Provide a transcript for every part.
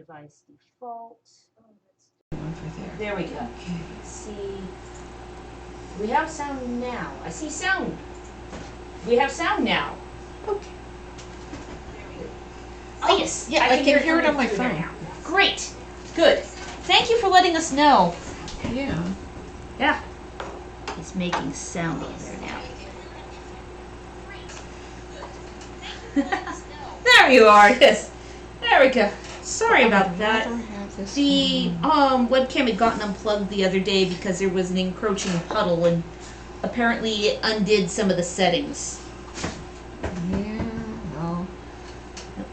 device default. Over there. There we go. Okay. Let's see. We have sound now. I see sound. We have sound now. Okay. Oh, yes. Yeah, I can hear it on my coming through there phone. now. Great. Good. Thank you for letting us know. Yeah. Yeah. It's making sound over there now. There you are. Yes. There we go. Sorry about that. The webcam had gotten unplugged the other day because there was an encroaching puddle and apparently it undid some of the settings. Yeah, well,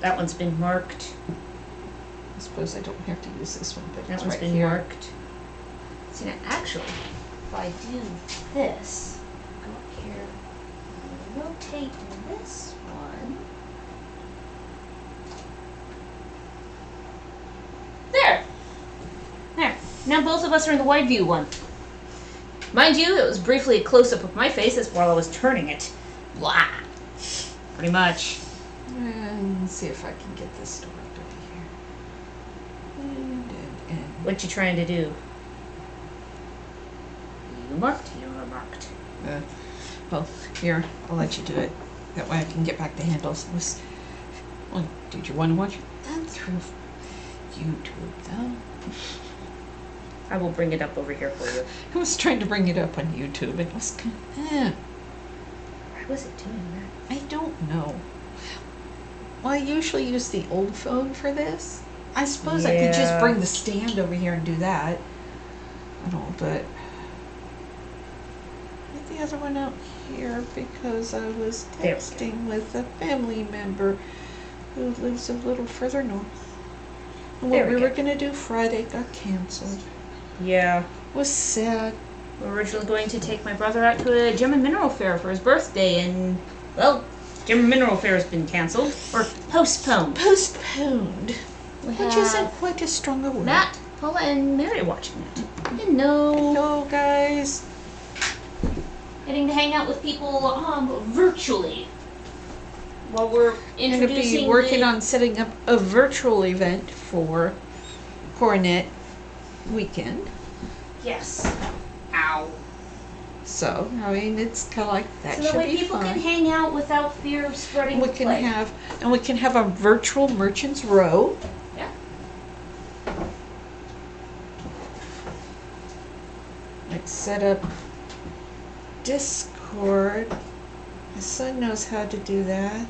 That one's been marked. I suppose I don't have to use this one, but That it's one's right been here. marked. See, now actually, if I do this, go up here, and rotate this one. There! There. Now both of us are in the wide view one. Mind you, it was briefly a close-up of my face as while I was turning it. Blah! Pretty much. And let's see if I can get this to work over here. And. What you trying to do? You marked, you're marked. Well, here, I'll let you do it. That way I can get back to handles. Well, did you want to watch it? Then through YouTube, though. I will bring it up over here for you. I was trying to bring it up on YouTube. It was kind of, Why was it doing that? I don't know. Well, I usually use the old phone for this. I suppose I could just Yeah. bring the stand over here and do that. I don't know, but get the other one out here because I was There we go. texting with a family member who lives a little further north. And There what we we go. were going to do Friday got canceled. Yeah. It was sad. We were originally going to take my brother out to a gem and mineral fair for his birthday, and, well, gem and mineral fair has been canceled, or postponed. Postponed. We Which have isn't quite a strong a word. Matt, Paula, and Mary watching it. Hello. Hello, guys. Getting to hang out with people virtually while we're I'm going to introducing be working the... on setting up a virtual event for Coronet weekend. Yes. Ow. So, I mean, it's kind of like that So that should way be people fun. can hang out without fear of spreading We the can plague. have a virtual merchants row. Yeah. Like set up Discord. My son knows how to do that.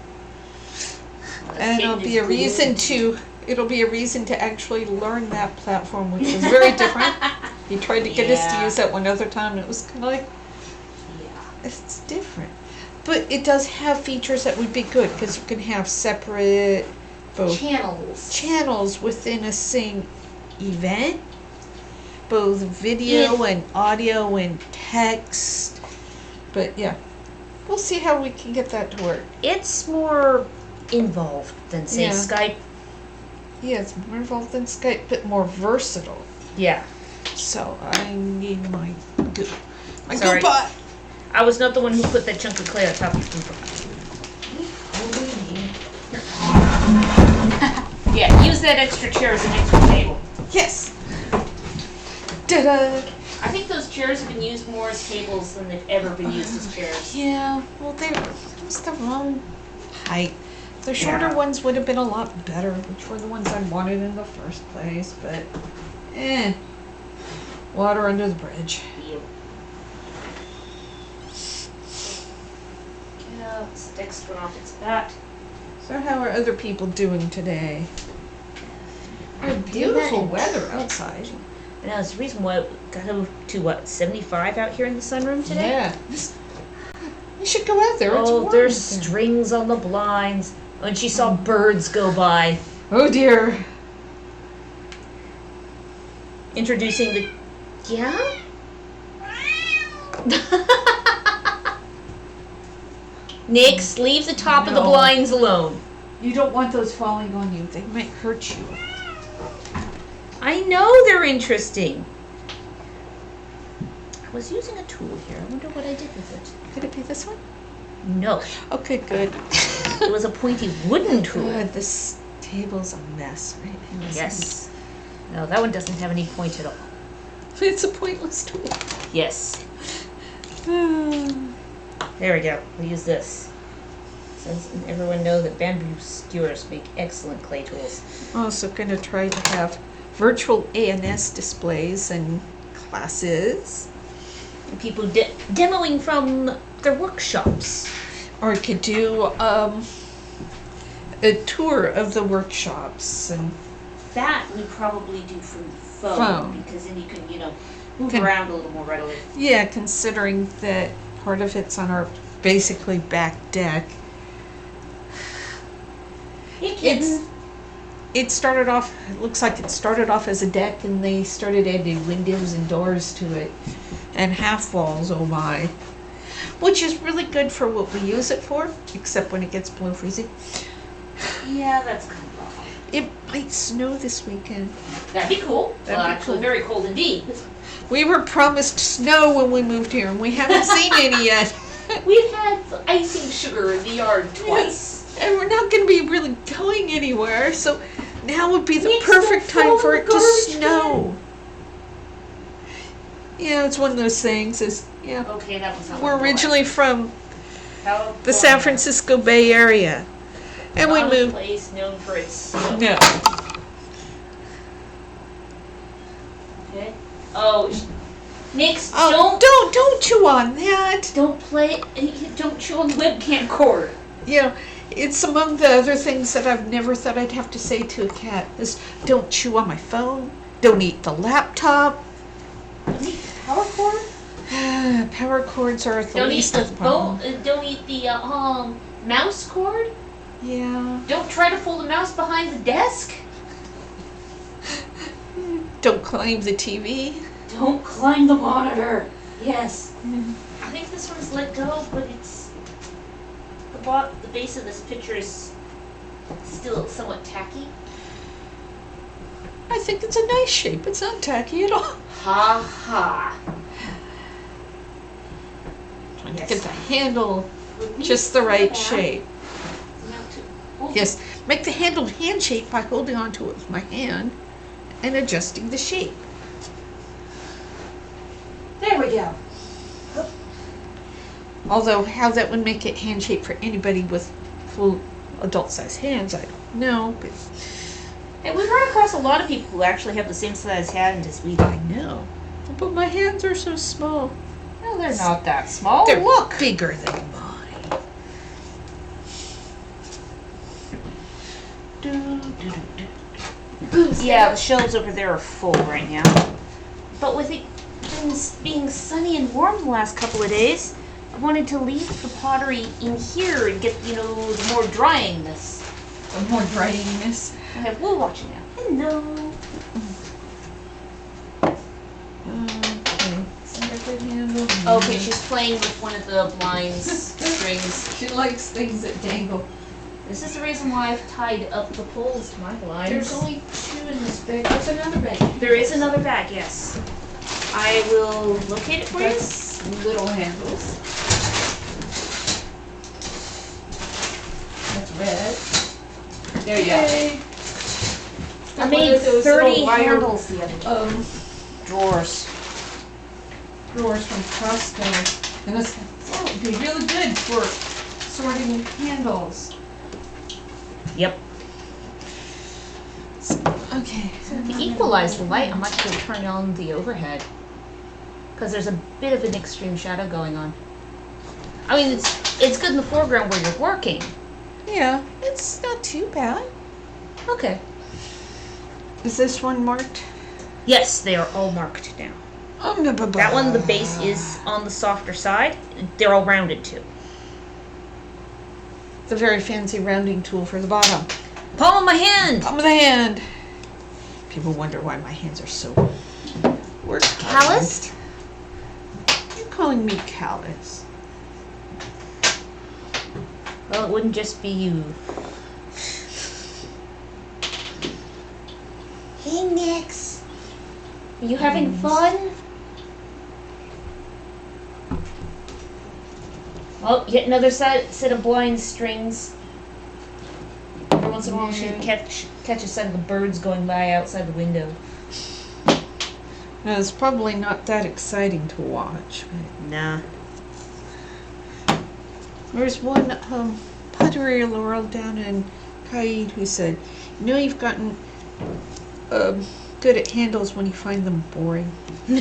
And it'll be a reason to actually learn that platform, which is very different. He tried to get us to Yeah. use that one other time, and it was kind of like, Yeah. it's different. But it does have features that would be good, because you can have separate both channels within a same event, both video and audio and text. But yeah, we'll see how we can get that to work. It's more involved than, say, Yeah. Skype. Yeah, it's more involved than Skype, but more versatile. Yeah. So I need my goo. My Sorry. goo pot. I was not the one who put that chunk of clay on top of the pot. Yeah, use that extra chair as an extra table. Yes. Ta-da. I think those chairs have been used more as tables than they've ever been used as chairs. Yeah, well, it was the wrong height. The shorter Yeah. ones would have been a lot better, which were the ones I wanted in the first place, but water under the bridge. Ew. Yeah, stick's thrown off its bat. So how are other people doing today? I'm Beautiful weather outside. And that's the reason why it got up to, what, 75 out here in the sunroom today? Yeah. You should go out there. It's Oh, warm there's out there. strings on the blinds. And she saw birds go by. Oh dear. Introducing the... Yeah? Nix, leave the top of the No. blinds alone. You don't want those falling on you. They might hurt you. I know they're interesting. I was using a tool here. I wonder what I did with it. Could it be this one? No. Okay, good. It was a pointy wooden tool. Good. This table's a mess right now. Yes. No, that one doesn't have any point at all. It's a pointless tool. Yes. There we go. We'll use this. Since everyone knows that bamboo skewers make excellent clay tools. Also going to try to have virtual ANS displays and classes. And people demoing from their workshops. Or we could do a tour of the workshops. And that we probably do from phone. Because then you can, move around a little more readily. Yeah, considering that part of it's on our basically back deck. Hey, kids. It started off, it looks like it started off as a deck and they started adding windows and doors to it. And half walls, oh my. Which is really good for what we use it for, except when it gets below freezing. Yeah, that's kind of awful. It might snow this weekend. That'd be cool. Actually, very cold indeed. We were promised snow when we moved here and we haven't seen any yet. We've had icing sugar in the yard twice. And we're not going to be really going anywhere, so now would be the perfect time for it to snow. Yeah, it's one of those things. Okay, that was. We're originally from the San Francisco Bay Area, and we moved. A place known for its snow. No. Okay. Oh, Nix, don't chew on that. Don't chew on the webcam cord. Yeah. It's among the other things that I've never thought I'd have to say to a cat is don't chew on my phone, don't eat the laptop. Don't eat the power cord? Power cords are the least of the problem. Don't eat the mouse cord? Yeah. Don't try to pull the mouse behind the desk? Don't climb the TV. Don't climb the monitor. Yes. I think this one's let go, but it's the base of this picture is still somewhat tacky. I think it's a nice shape. It's not tacky at all. Ha ha. Trying to get the handle just the right shape. Yes, make the handle hand shape by holding onto it with my hand and adjusting the shape. There we go. Although how that would make it hand shaped for anybody with full adult-sized hands, I don't know. But and we've run across a lot of people who actually have the same size hand as we do. I know. But my hands are so small. No, they're not that small. They're bigger than mine. Yeah, the shelves over there are full right now. But with it being sunny and warm the last couple of days, I wanted to leave the pottery in here and get, the more dryingness. The more dryingness. Okay, we're watching now. Hello. Okay, she's playing with one of the blinds strings. She likes things that dangle. This is the reason why I've tied up the poles to my blinds. There's only 2 in this bag. There's another bag. There is another bag, yes. I will locate it for you. Little handles. That's red. There you go. I made 30 handles the other day. Drawers from Costco. And that would be really good for sorting handles. Yep. Okay. So to equalize the light, I'm actually going to turn on the overhead. Because there's a bit of an extreme shadow going on. I mean, it's good in the foreground where you're working. Yeah, it's not too bad. Okay. Is this one marked? Yes, they are all marked now. That one, the base is on the softer side. They're all rounded too. The very fancy rounding tool for the bottom. Palm of my hand! Palm of the hand. People wonder why my hands are so calloused? You're calling me callous. Well, it wouldn't just be you. Hey, Nix. Are you having fun? Well, yet another set of blind strings. Everyone once in a while she'd catch a sight of the birds going by outside the window. It's probably not that exciting to watch. Nah. There's one pottery Laurel down in Kaid who said, you've gotten good at handles when you find them boring. Do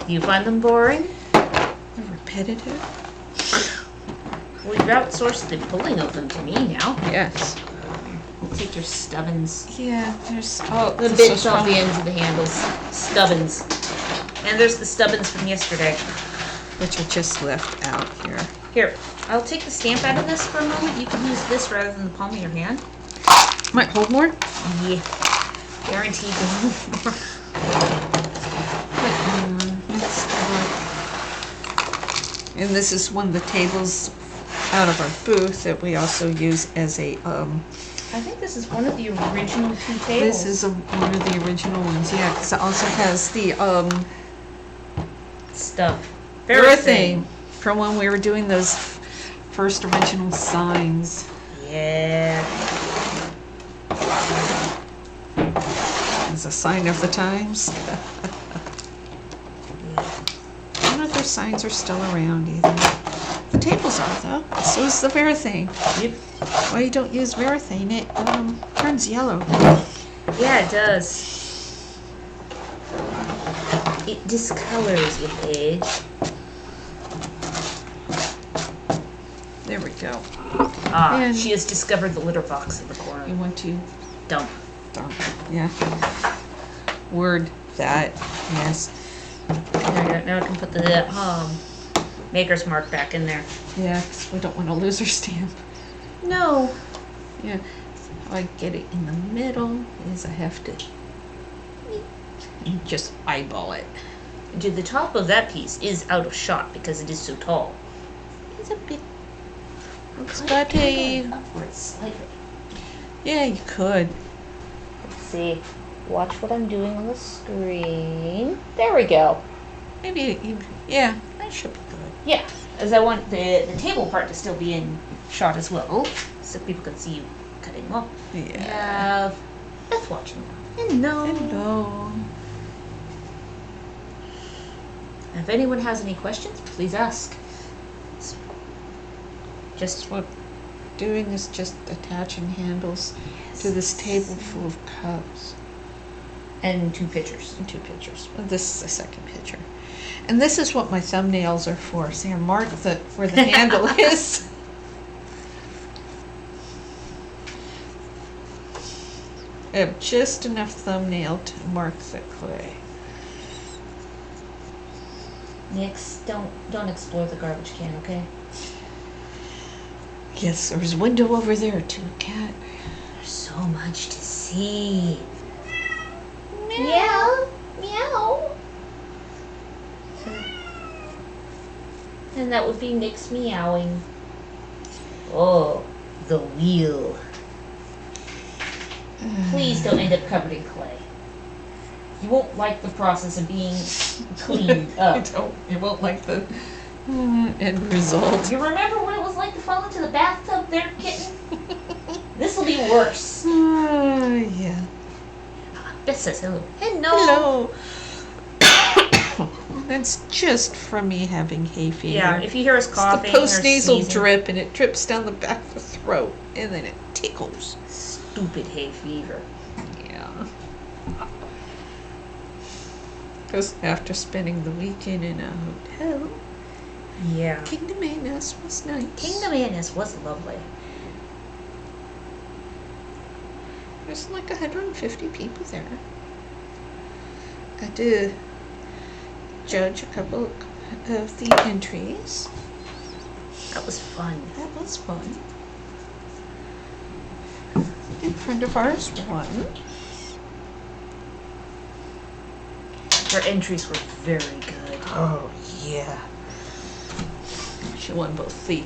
you find them boring? They're repetitive. Well, you've outsourced the pulling of them to me now. Yes. Take your stubbins. Yeah, there's The bits off the ends of the handles. Stubbins. And there's the stubbins from yesterday. Which are just left out here. Here, I'll take the stamp out of this for a moment. You can use this rather than the palm of your hand. Might hold more? Yeah. Guaranteed to hold more. And this is one of the tables out of our booth that we also use as a I think this is one of the original 2 tables. This is one of the original ones, yeah, because it also has the stuff. Everything from when we were doing those first original signs. Yeah. As a sign of the times. None of their signs are still around either. The tables are though. So is the Verathane. Yep. Why you don't use Verathane? It turns yellow. Yeah, it does. It discolors with age. There we go. And she has discovered the litter box in the corner. You want to dump. Yeah. Word that. Yes. Now I can put the maker's mark back in there. Yeah, because we don't want to lose our stamp. No. Yeah. How I get it in the middle is I have to just eyeball it. Dude, the top of that piece is out of shot because it is so tall. It's a bit. It's got a. Upwards slightly. Yeah, you could. Let's see. Watch what I'm doing on the screen. There we go. Maybe. Yeah, that should be good. Yeah, as I want the table part to still be in shot as well, so people can see you cutting off. Yeah. Beth watching. Hello. Hello. If anyone has any questions, please ask. Just what we're doing is just attaching handles to this table full of cups. And 2 pictures. And 2 pictures. Well, this is the second picture. And this is what my thumbnails are for. See, I mark where the handle is. I have just enough thumbnail to mark the clay. Next, don't explore the garbage can, okay? Yes, there's a window over there too, Cat. There's so much to see. Meow. Meow. And that would be Nick's meowing. Oh, the wheel. Please don't end up covered in clay. You won't like the process of being cleaned up. You won't like the end result. You remember what it was like to fall into the bathtub there, kitten? This will be worse. Yeah. Beth says hello. Hello. That's just from me having hay fever. Yeah, if you hear us coughing, it's the post-nasal or drip, and it drips down the back of the throat, and then it tickles. Stupid hay fever. Yeah. Because after spending the weekend in a hotel, yeah, Kingdom Annis was nice. Kingdom Annis was lovely. There's like 150 people there. I did judge a couple of the entries. That was fun. That was fun. A friend of ours won. Her entries were very good. Oh, yeah. She won both the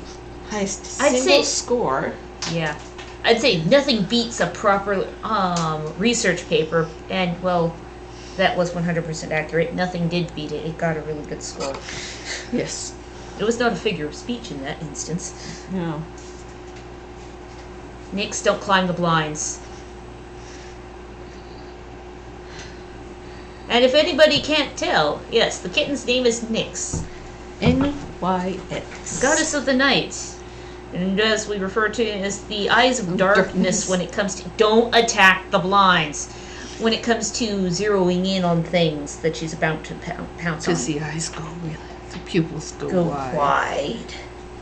highest I'd single say- score. Yeah. I'd say nothing beats a proper research paper, and, well, that was 100% accurate. Nothing did beat it. It got a really good score. Yes. It was not a figure of speech in that instance. No. Nix, don't climb the blinds. And if anybody can't tell, yes, the kitten's name is Nix. N-Y-X. Goddess of the night. And as we refer to it as the eyes of darkness when it comes to... Don't attack the blinds. When it comes to zeroing in on things that she's about to pounce on. Because the eyes go really... The pupils go wide.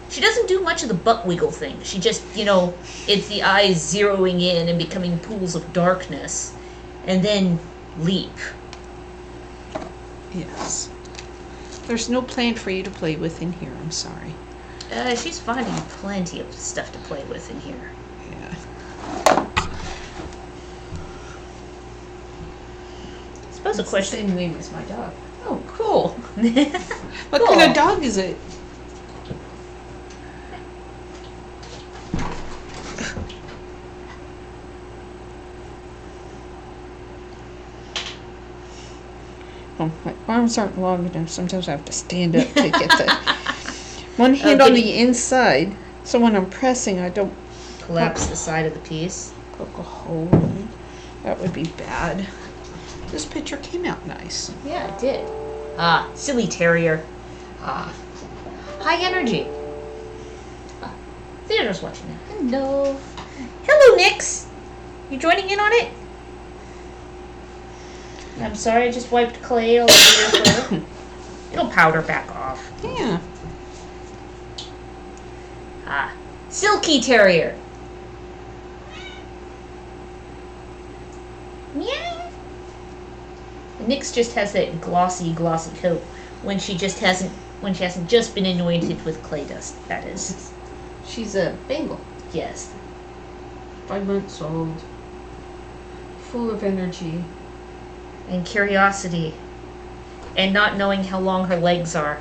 She doesn't do much of the butt wiggle thing. She just, it's the eyes zeroing in and becoming pools of darkness. And then leap. Yes. There's no plan for you to play with in here, I'm sorry. She's finding plenty of stuff to play with in here. Yeah. I suppose a question... Same name as my dog. Oh, cool. What kind of dog is it? Oh, my arms aren't long enough. Sometimes I have to stand up to get the one hand on the inside, so when I'm pressing, I don't collapse the side of the piece. poke a hole in it. That would be bad. This picture came out nice. Yeah, it did. Ah, silly terrier. Ah, high energy. Ah, Theodore's watching it. Hello. Hello, Nix. You joining in on it? I'm sorry, I just wiped clay all over your fur. It'll powder back off. Yeah. Ah, silky terrier. Meow. Nix just has that glossy coat when she hasn't just been anointed with clay dust. That is. She's a Bengal. Yes. 5 months old. Full of energy. And curiosity. And not knowing how long her legs are.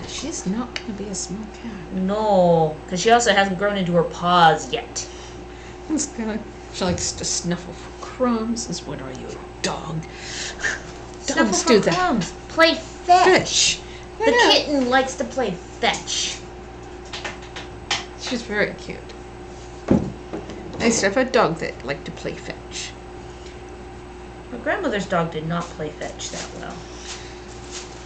She's not going to be a small cat. No, because she also hasn't grown into her paws yet. She likes to snuffle for crumbs. Says, "What are you, a dog?" Snuffle Dogs for do that. crumbs. Play fetch. The Yeah. kitten likes to play fetch. She's very cute. I used to have a dog that liked to play fetch. My grandmother's dog did not play fetch that well.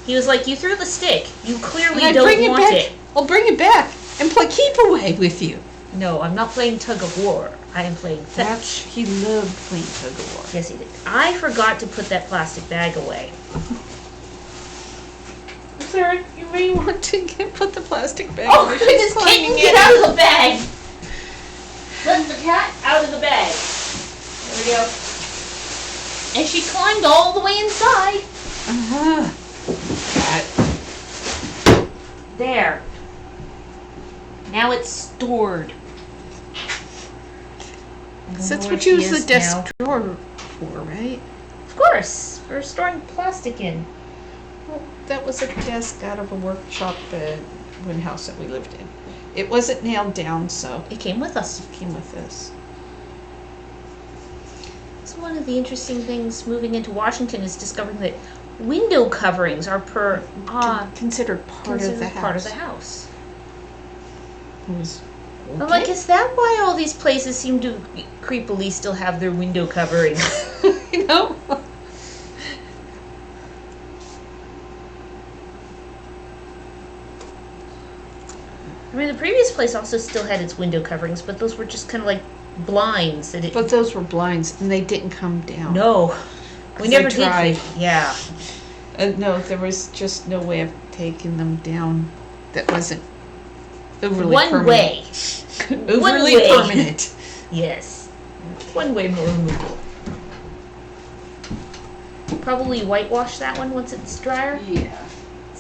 He was like, you threw the stick. You clearly don't want it. I'll bring it back and play keep away with you. No, I'm not playing tug of war. I am playing fetch. He loved playing tug of war. Yes, he did. I forgot to put that plastic bag away. Sarah, you may want to put the plastic bag. Oh, goodness, kitten, get out of the bag! Let the cat out of the bag. There we go. And she climbed all the way inside. Uh-huh. There. Now it's stored. That's what you use the desk drawer for, right? Of course, for storing plastic in. Well, that was a desk out of a workshop in house that we lived in. It wasn't nailed down, so It came with us. it came with us. So one of the interesting things moving into Washington is discovering that window coverings are Considered part of the house. part of the house. It was I'm like, is that why all these places seem to creepily still have their window coverings? You know? I mean, the previous place also still had its window coverings, but those were just kind of like blinds that it. But those were blinds, and they didn't come down. No, we never did. tried. Yeah. No, there was just no way of taking them down that wasn't overly One permanent. way. Overly way. permanent. Yes. One way more removal. Probably whitewash that one once it's drier. Yeah.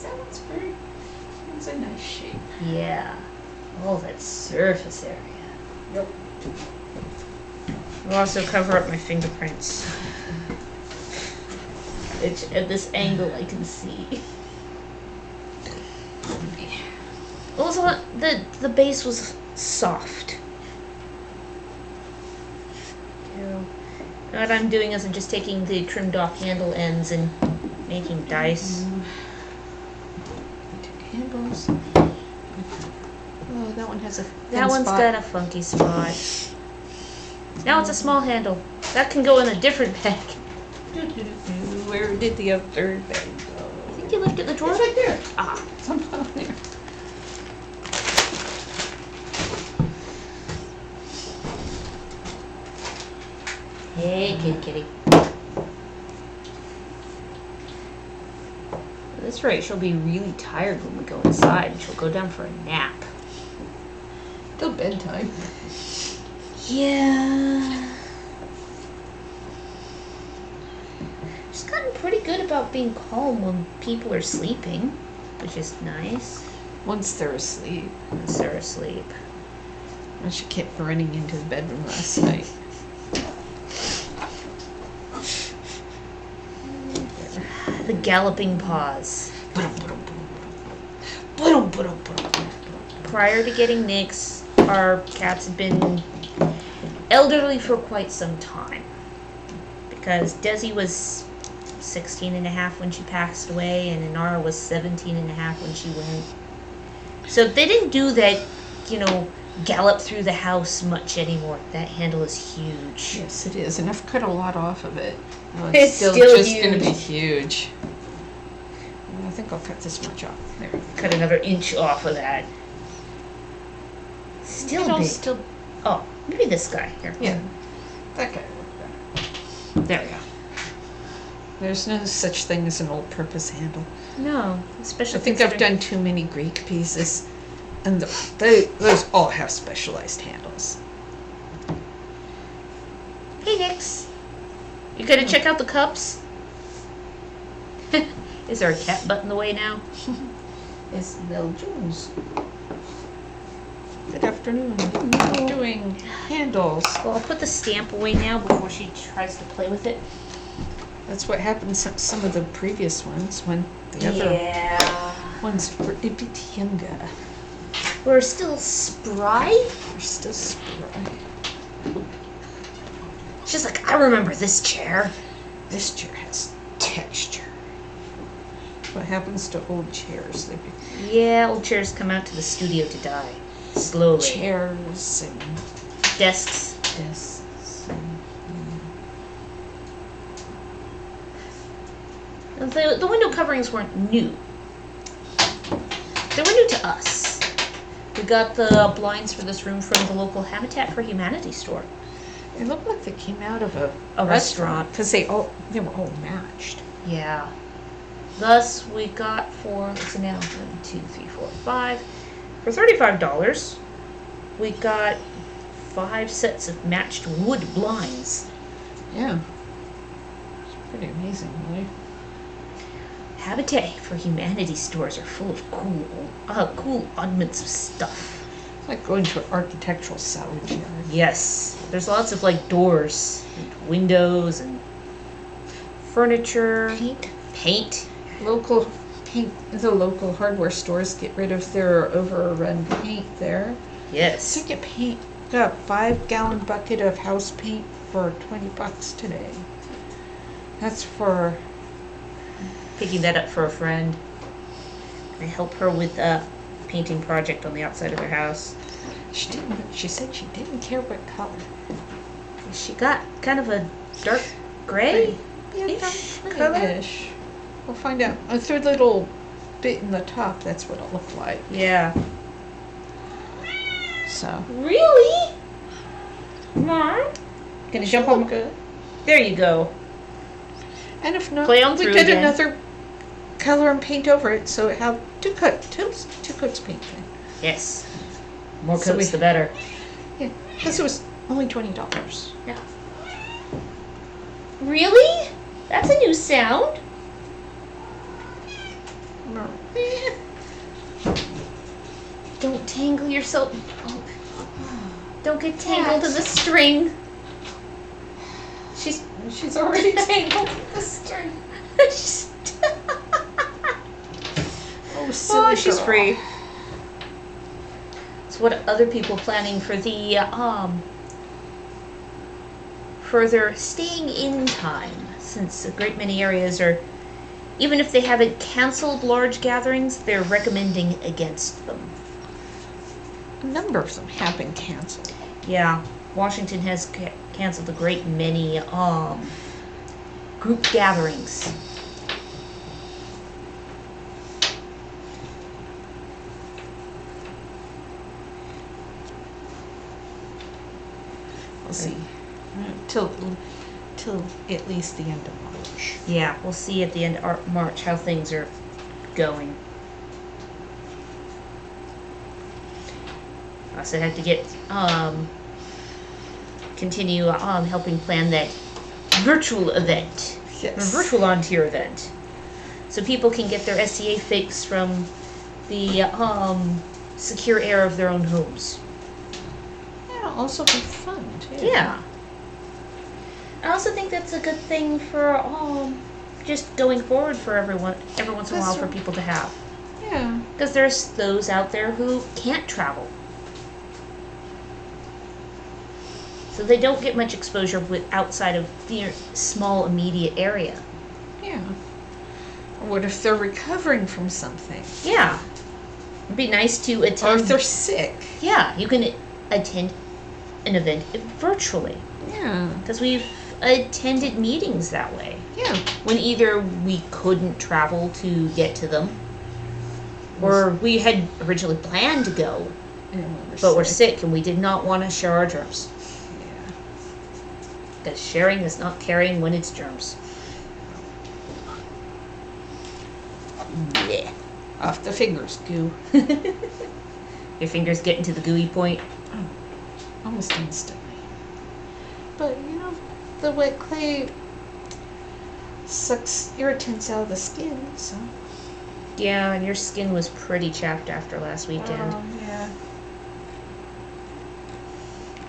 That one's very... It's a nice shape. Yeah. Oh, that surface area. Yep. I'll also cover up my fingerprints. Which at this angle I can see. Also, the base was soft. What I'm doing is I'm just taking the trimmed off handle ends and making dice. Handles. Oh, that one has a thin That one's spot. got a funky spot. Now it's a small handle. That can go in a different bag. Where did the other bag go? I think you left it in the drawer. It's right there. Ah. Somehow there. Hey, kitty. That's right, she'll be really tired when we go inside and she'll go down for a nap. Till bedtime. Yeah. She's gotten pretty good about being calm when people are sleeping, which is nice. Once they're asleep. Once they're asleep. And she kept running into the bedroom last night. The galloping paws. Prior to getting Nick's, our cats had been elderly for quite some time. Because Desi was 16 and a half when she passed away, and Inara was 17 and a half when she went. So they didn't do that, gallop through the house much anymore. That handle is huge. Yes, it is. And I've cut a lot off of it. Oh, It's still still just huge. going to be huge. I think I'll cut this much off. There. Cut another inch off of that. Still big. Still, Oh, maybe this guy here. yeah. That guy worked better. There we go. There's no such thing as an all-purpose handle. No, especially I think I've done too many Greek pieces, and those all have specialized handles. Hey, Nix. You gonna check out the cups? Is there a cat butt in the way now? It's Bill Jones. Good afternoon. We're doing handles. Well, I'll put the stamp away now before she tries to play with it. That's what happened to some of the previous ones when the other ones were a bit younger. We're still spry? They're still spry. She's like, I remember this chair. This chair has texture. What happens to old chairs? They Yeah, old chairs come out to the studio to die. Slowly. chairs and Desks. desks. The window coverings weren't new. They were new to us. We got the blinds for this room from the local Habitat for Humanity store. It looked like they came out of a restaurant. because they were all matched. Yeah. Thus, we got for, what's it now? 1, 2, 3, 4, 5. For $35, we got 5 sets of matched wood blinds. Yeah. It's pretty amazing, really. Habitat for Humanity stores are full of cool oddments of stuff. It's like going to an architectural salvage yard. Yes, there's lots of doors and windows and furniture, paint. Local paint. The local hardware stores get rid of their overrun paint there. Yes. So you get paint. Got a 5-gallon bucket of house paint for $20 today. That's for. Picking that up for a friend. I help her with a painting project on the outside of her house. She said she didn't care what color. She got kind of a dark gray. Ish color? Ish. We'll find out. Through the little bit in the top, that's what it'll look like. Yeah. So. Really? Mom? Gonna jump on? Good. There you go. And if not, Play on we through did again. another color and paint over it, so it have two coats paint in. Yes. More So coats, the better. Yeah, because it was only $20. Yeah. Really? That's a new sound. No. Don't tangle yourself. Oh. Don't get tangled in the string. She's already tangled with the string. Oh, silly Oh, she's girl. free. So what are other people planning for the further staying in time? Since a great many areas are, even if they haven't canceled large gatherings, they're recommending against them. A number of them have been canceled. Yeah. Washington has canceled a great many group gatherings. We'll see. Till at least the end of March. Yeah, we'll see at the end of March how things are going. I also had to get continue helping plan that virtual event, Yes. virtual volunteer event, so people can get their SCA fix from the secure air of their own homes. Yeah, it'll also be fun too. Yeah. I also think that's a good thing for just going forward for everyone, every once in a while, for people to have. Yeah. Because there's those out there who can't travel. So they don't get much exposure outside of the small immediate area. Yeah. Or what if they're recovering from something? Yeah. It'd be nice to Or attend. if they're sick. Yeah, you can attend an event virtually. Yeah. Because we've attended meetings that way. Yeah. When either we couldn't travel to get to them, or we had originally planned to go, but we're sick and we did not want to share our germs. Yeah. Because sharing is not caring when it's germs. Yeah. Off the fingers, goo. Your fingers getting to the gooey point. Almost instantly. But, the wet clay sucks irritants out of the skin, so. Yeah, and your skin was pretty chapped after last weekend. Yeah.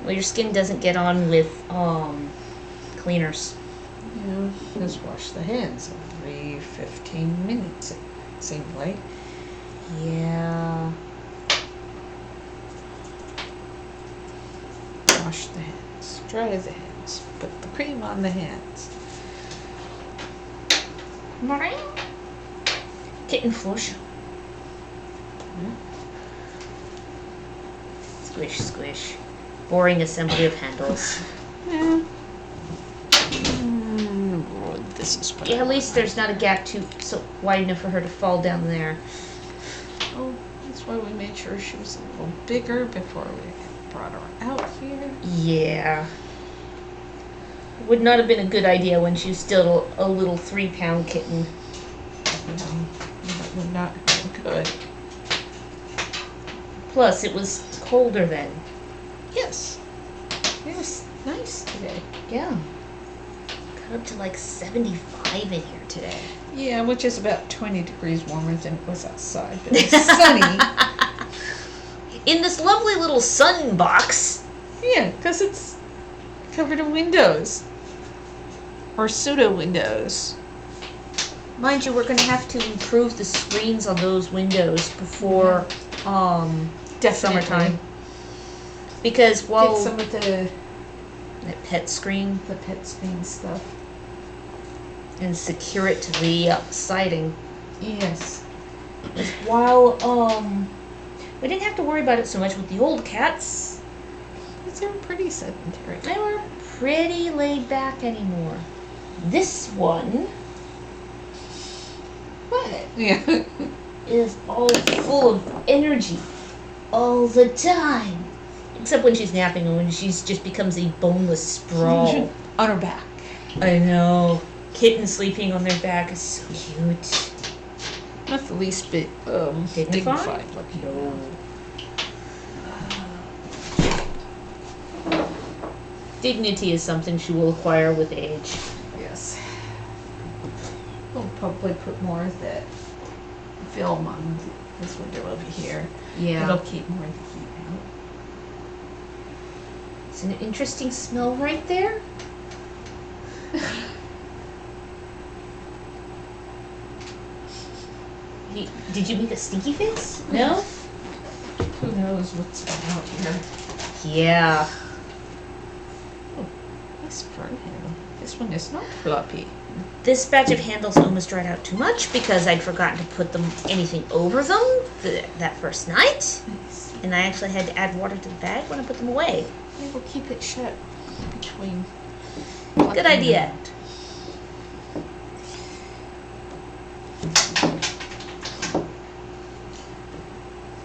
Well, your skin doesn't get on with cleaners. Yeah. Just wash the hands every 15 minutes, it seemed like. Yeah. Wash the hands. Dry the hands. Put the cream on the hands. Kitten flush. Squish, squish. Boring assembly of handles. Yeah. This is what Yeah, at least there's not a gap so wide enough for her to fall down there. Oh, that's why we made sure she was a little bigger before we brought her out here. Yeah. Would not have been a good idea when she was still a little 3-pound kitten. That would not have been good. Plus, it was colder then. Yes. It was nice today. Yeah. Got up to like 75 in here today. Yeah, which is about 20 degrees warmer than it was outside, but it's sunny. In this lovely little sun box. Yeah, because it's covered in windows. Or pseudo windows. Mind you, we're going to have to improve the screens on those windows before summertime. Because Get some of the pet screen stuff. and secure it to the siding. Yes. While we didn't have to worry about it so much with the old cats. Because they're pretty sedentary. They were pretty laid back anymore. This one What? Yeah. is all full of energy all the time. Except when she's napping and when she just becomes a boneless sprawl. On her back. I know. Kittens sleeping on their back is so cute. Not the least bit dignified looking. No. Dignity is something she will acquire with age. Yes. We'll probably put more of that film on this window over here. Yeah. It'll keep more of the heat out. It's an interesting smell right there. Did you make a stinky face? No? Who knows what's out here? Yeah. This fern handle. This one is not floppy. This batch of handles almost dried out too much because I'd forgotten to put anything over them that first night. Nice. And I actually had to add water to the bag when I put them away. I will keep it shut between. Good idea.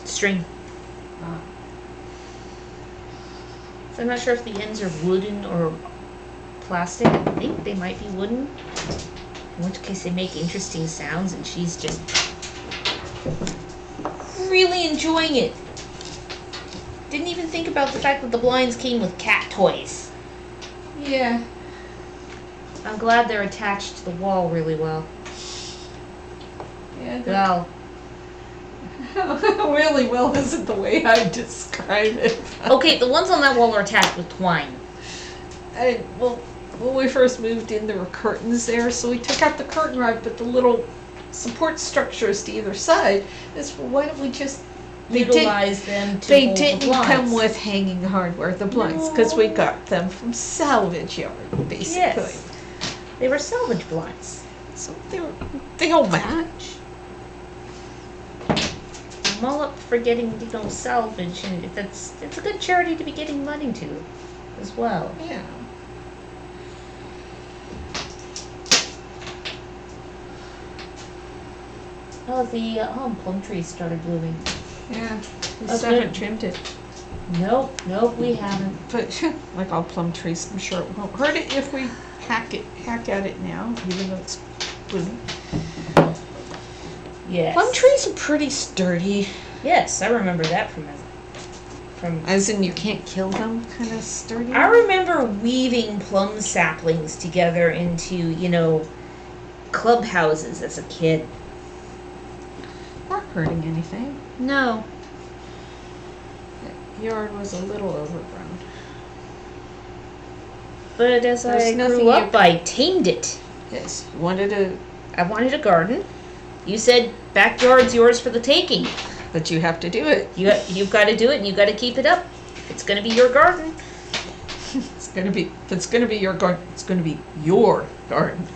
String. So I'm not sure if the ends are wooden or plastic. I think they might be wooden. In which case they make interesting sounds, and she's just really enjoying it. Didn't even think about the fact that the blinds came with cat toys. Yeah. I'm glad they're attached to the wall really well. Yeah. Well, Really well isn't the way I describe it. okay, the ones on that wall are attached with twine. Well, when we first moved in, there were curtains there, so we took out the curtain rod, but the little support structures to either side. Is why don't we just Utilize them to They hold the didn't blinds. come with hanging hardware, the blinds, because we got them from salvage yard, basically. Yes. They were salvage blinds. So they all match. I'm all up for getting, salvage, and it's a good charity to be getting money to, as well. Yeah. Oh, the plum trees started blooming. Yeah. We That's still good. haven't trimmed it. Nope, we haven't. But like all plum trees, I'm sure it won't hurt it if we hack at it now, even though it's blooming. Yes. Plum trees are pretty sturdy. Yes, I remember that from. As in you can't kill them, kind of sturdy. I remember weaving plum saplings together into, clubhouses as a kid. Not hurting anything. No. The yard was a little overgrown. But as There's I nothing grew you up, I tamed it. Yes, you wanted to, I wanted a garden. You said backyard's yours for the taking. but you have to do it. You've got to do it, and you've got to keep it up. It's going to be your garden. It's gonna be. If it's gonna be your garden, it's gonna be your garden,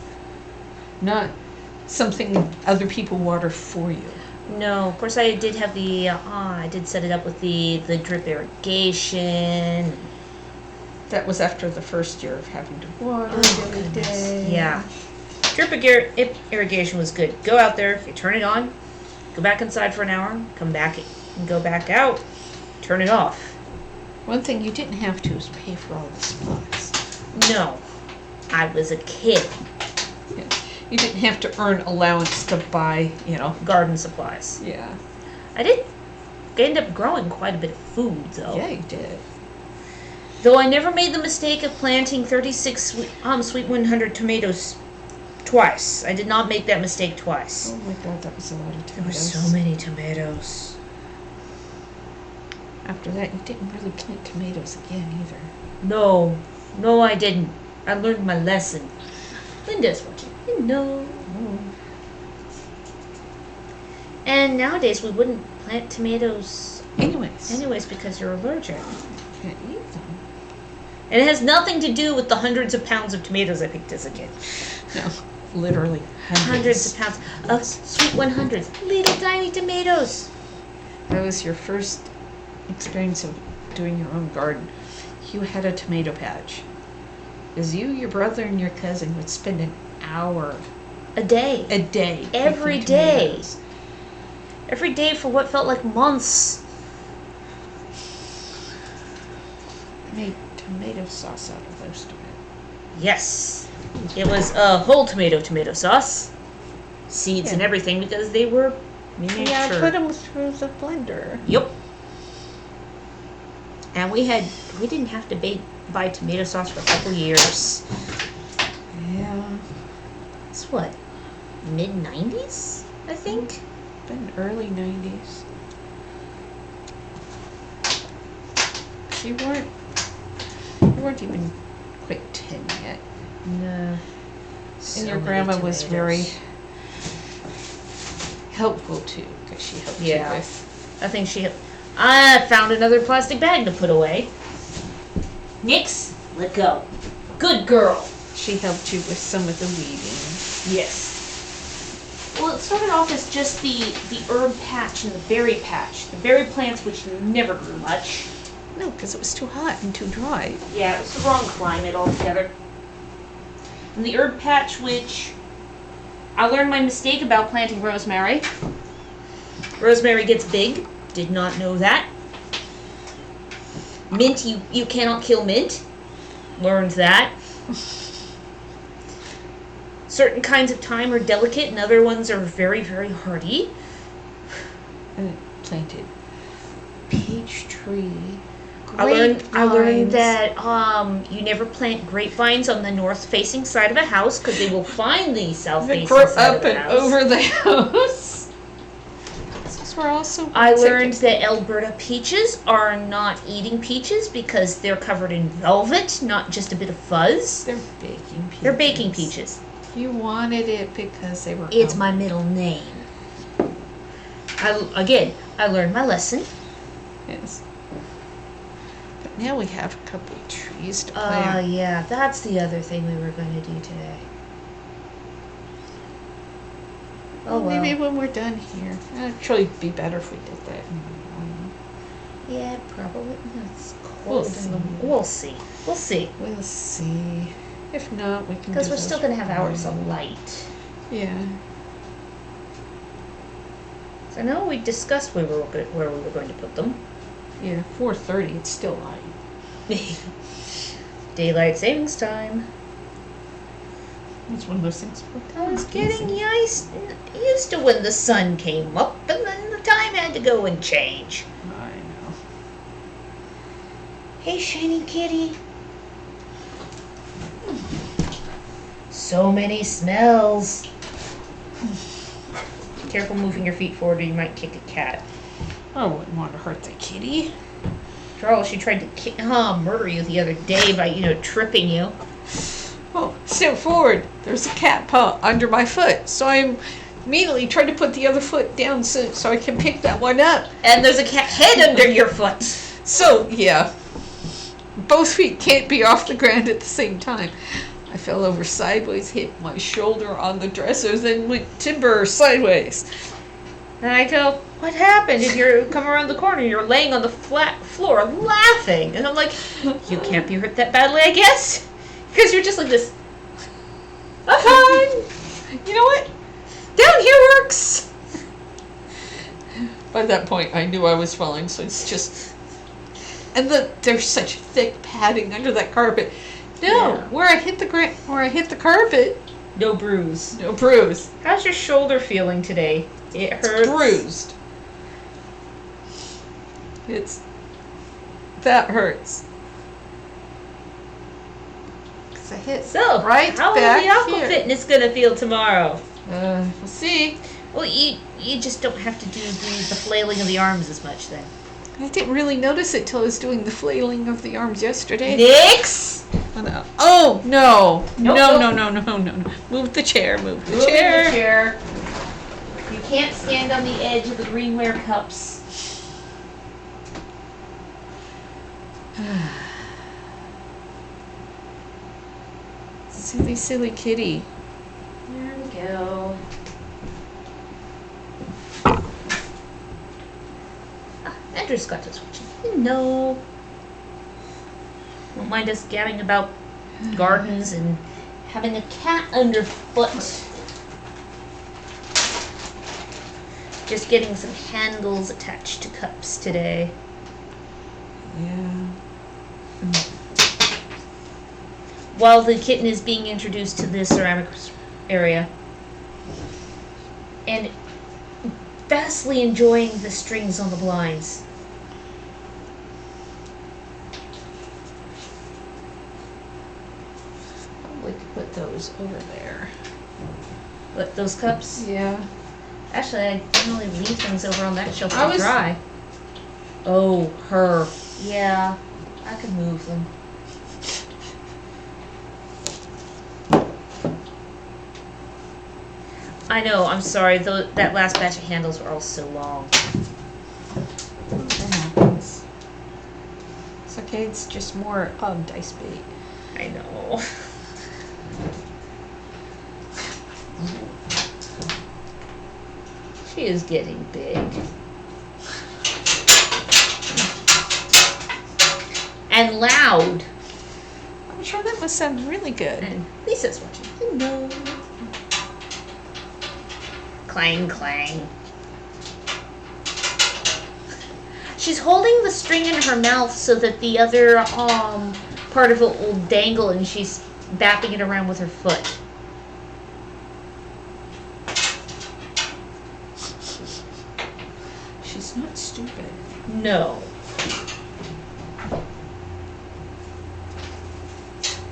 not something other people water for you. No, of course I did have I did set it up with the drip irrigation. That was after the first year of having to water every day. Yeah. Drip irrigation was good. Go out there, you turn it on, go back inside for an hour, come back and go back out, turn it off. One thing you didn't have to is pay for all the supplies. No, I was a kid. Yeah. You didn't have to earn allowance to buy, Garden supplies. Yeah. I did end up growing quite a bit of food, though. Yeah, you did. Though I never made the mistake of planting 36 sweet 100 tomatoes twice. I did not make that mistake twice. Oh my god, that was a lot of tomatoes. There were so many tomatoes. After that, you didn't really plant tomatoes again either. No, I didn't. I learned my lesson. Linda's watching. No. And nowadays we wouldn't plant tomatoes anyways because you're allergic. Can't eat them. And it has nothing to do with the hundreds of pounds of tomatoes I picked as a kid. No, literally Hundreds of pounds of sweet 100s. Little tiny tomatoes. That was your first experience of doing your own garden. You had a tomato patch. Because you, your brother, and your cousin would spend an hour A day. Every picking day. tomatoes. Every day for what felt like months. I made tomato sauce out of those tomatoes. Yes. It was a whole tomato sauce. Seeds and everything because they were miniature. Yeah, put them through the blender. Yep. And we didn't have to buy tomato sauce for a couple years. Yeah. It's what? Mid-90s, I think? Been early 90s. You weren't even quite 10 yet. No. And your grandma was very helpful too, because she helped you Yeah. with. I think I found another plastic bag to put away. Nix, let go. Good girl. She helped you with some of the weeding. Yes. Well, it started off as just the herb patch and the berry patch. The berry plants, which never grew much. No, because it was too hot and too dry. Yeah, it was the wrong climate altogether. And the herb patch, which I learned my mistake about planting rosemary. Rosemary gets big. Did not know that. Mint, you cannot kill mint. Learned that. Certain kinds of thyme are delicate and other ones are very, very hardy. And planted peach tree. I learned that you never plant grapevines on the north-facing side of a house because they will find the south-facing side of the house. Over the house. We're also I learned that Alberta peaches are not eating peaches because they're covered in velvet, not just a bit of fuzz. They're baking peaches. They're baking peaches. You wanted it because they were. It's my middle name. I learned my lesson. Yes. But now we have a couple of trees to plant. Yeah, that's the other thing we were going to do today. Well, maybe when we're done here. Actually, it'd be better if we did that in the morning. Yeah, probably. It's We'll cold. see. We'll see. We'll see. We'll see. If not, we can. Because do we're those still going to have tomorrow. hours of light. Yeah. So I know we discussed where we were going to put them. Yeah. 4:30. It's still light. Daylight savings time. It's one of those things. I was getting used to when the sun came up and then the time had to go and change. I know. Hey, shiny kitty. So many smells. Careful moving your feet forward or you might kick a cat. I wouldn't want to hurt the kitty. After all, she tried to murder you the other day by, tripping you. Oh, step forward. There's a cat paw under my foot. So I'm immediately trying to put the other foot down so I can pick that one up. And there's a cat head under your foot. So, yeah. Both feet can't be off the ground at the same time. I fell over sideways, hit my shoulder on the dresser, then went timber sideways. And I go, what happened? And you come around the corner and you're laying on the flat floor laughing. And I'm like, you can't be hurt that badly, I guess? Because you're just like this. I'm fine. You know what? Down here works. By that point, I knew I was falling, so it's just... And there's such thick padding under that carpet. No, Yeah. where I hit the carpet, No bruise. no bruise. How's your shoulder feeling today? It hurts. Bruised. That hurts. 'Cause I hit So, right how back is the aqua here. fitness gonna feel tomorrow? We'll see. Well, you just don't have to do the flailing of the arms as much then. I didn't really notice it till I was doing the flailing of the arms yesterday. Nix! Oh, no. Nope, No. nope. Move the chair, move the Moving chair. the chair. You can't stand on the edge of the greenware cups. Silly kitty. There we go. Andrew's got us watching. No. Won't mind us gabbing about gardens and having a cat underfoot. Just getting some handles attached to cups today. Yeah. While the kitten is being introduced to the ceramics area. And vastly enjoying the strings on the blinds. Probably could put those over there. What, those cups? Yeah. Actually, I generally leave things over on that shelf I to was- dry. Oh, her. Yeah, I could move them. I know, I'm sorry. That last batch of handles were all so long. That happens. It's okay, it's just more dice bait. I know. She is getting big. and loud. I'm sure that must sound really good. And Lisa's watching. Hello. Clang, clang. She's holding the string in her mouth so that the other part of it will dangle, and she's bapping it around with her foot. She's not stupid. No.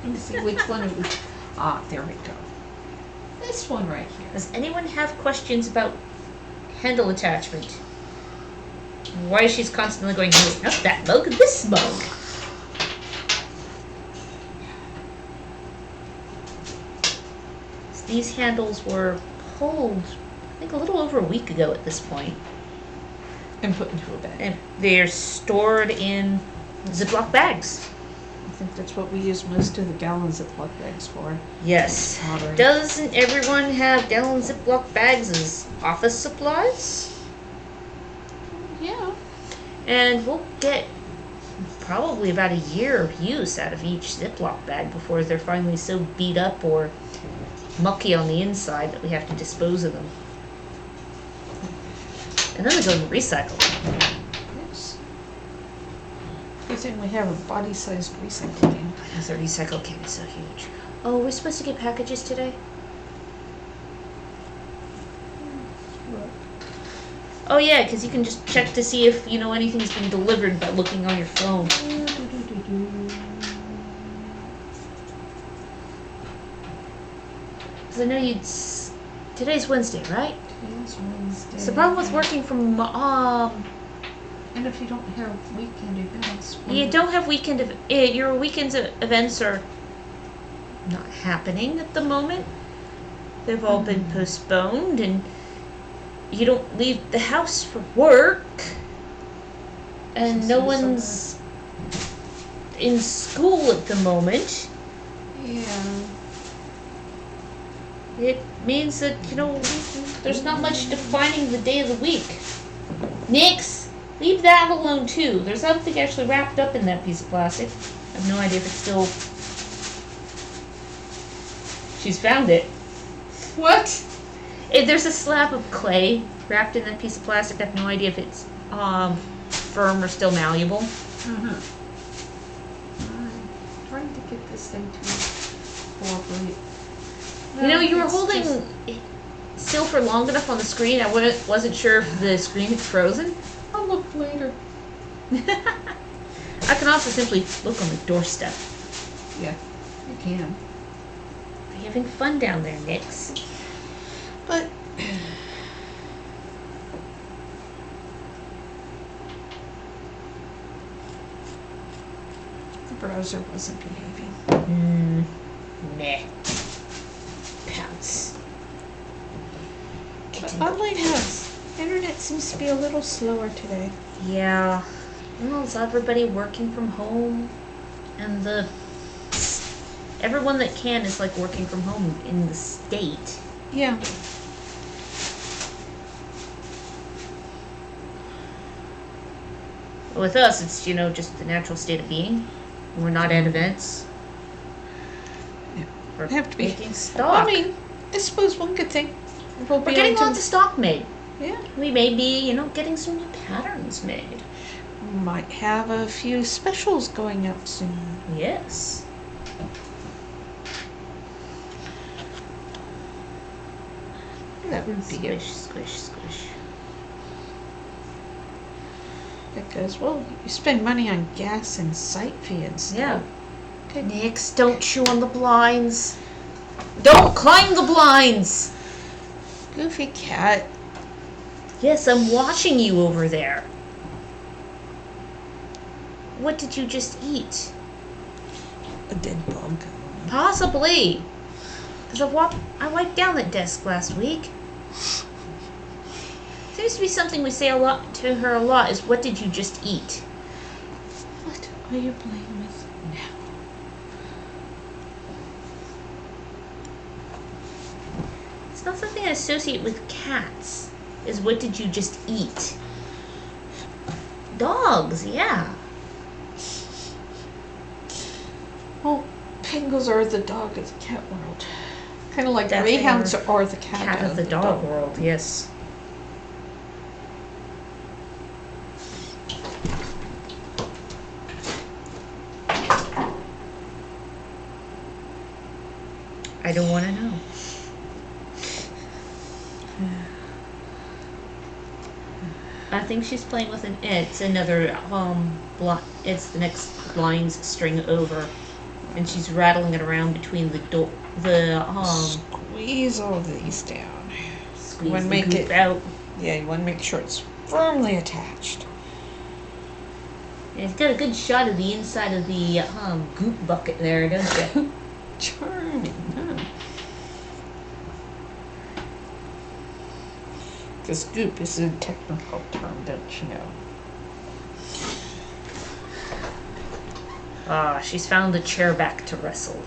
Let me see which one it was. Ah, there we go. This one right here. Does anyone have questions about handle attachment? Why she's constantly going, not that mug, this mug. These handles were pulled, I think, a little over a week ago at this point. And put into a bag. And they're stored in Ziploc bags. I think that's what we use most of the gallon Ziploc bags for. Yes. Pottery. Doesn't everyone have gallon Ziploc bags as office supplies? Yeah. And we'll get probably about a year of use out of each Ziploc bag before they're finally so beat up or mucky on the inside that we have to dispose of them. And then they go to recycle. Yes. Good thing we have a body-sized recycle can. The recycle can is so huge. Oh, we're supposed to get packages today? Oh yeah, because you can just check to see if, anything's been delivered by looking on your phone. Because I know today's Wednesday, right? Today's Wednesday. It's the problem with working from, And if you don't have weekend events. you don't have your weekends events are not happening at the moment. They've all been postponed, and you don't leave the house for work, and no one's in school at the moment. Yeah. It means that, there's not much defining the day of the week. Nix, leave that alone too. There's something actually wrapped up in that piece of plastic. I have no idea if it's still... She's found it. What? There's a slab of clay wrapped in that piece of plastic. I have no idea if it's firm or still malleable. I'm trying to get this thing to cooperate. You were holding it still for long enough on the screen. I wasn't sure if the screen had frozen. I'll look later. I can also simply look on the doorstep. Yeah, you can. Are you having fun down there, Nix? But the browser wasn't behaving. Meh. Pounce. But oddly enough, internet seems to be a little slower today. Yeah. Well, is everybody working from home? And everyone that can is like working from home in the state. Yeah. With us, it's, just the natural state of being. We're not at events. Yeah. We're Have to be. making stock. I mean, I suppose one good thing. We're getting lots of stock made. Yeah. We may be, getting some new patterns made. Might have a few specials going up soon. Yes. That would be it. Squish, squish, squish. Because, well, you spend money on gas and site fee and stuff. Yeah. Okay. Nix, don't chew on the blinds. Don't climb the blinds! Goofy cat. Yes, I'm watching you over there. What did you just eat? A dead bug. Possibly. Because I wiped down that desk last week. Seems to be something we say a lot to her a lot, is what did you just eat? What are you playing with now? It's not something I associate with cats, is what did you just eat? Dogs, yeah. Well, Pringles are the dog of the cat world. Kind of like Definitely Greyhounds are the Cat of the dog world, yes. I don't want to know. I think she's playing with it's another it's the next blind string over, and she's rattling it around between Squeeze all these down. Squeeze wanna the make goop it- out. Yeah, you want to make sure it's firmly attached. And it's got a good shot of the inside of the goop bucket there, don't you? Charming, huh? Because goop is a technical term, don't you know? Ah, she's found the chair back to wrestle.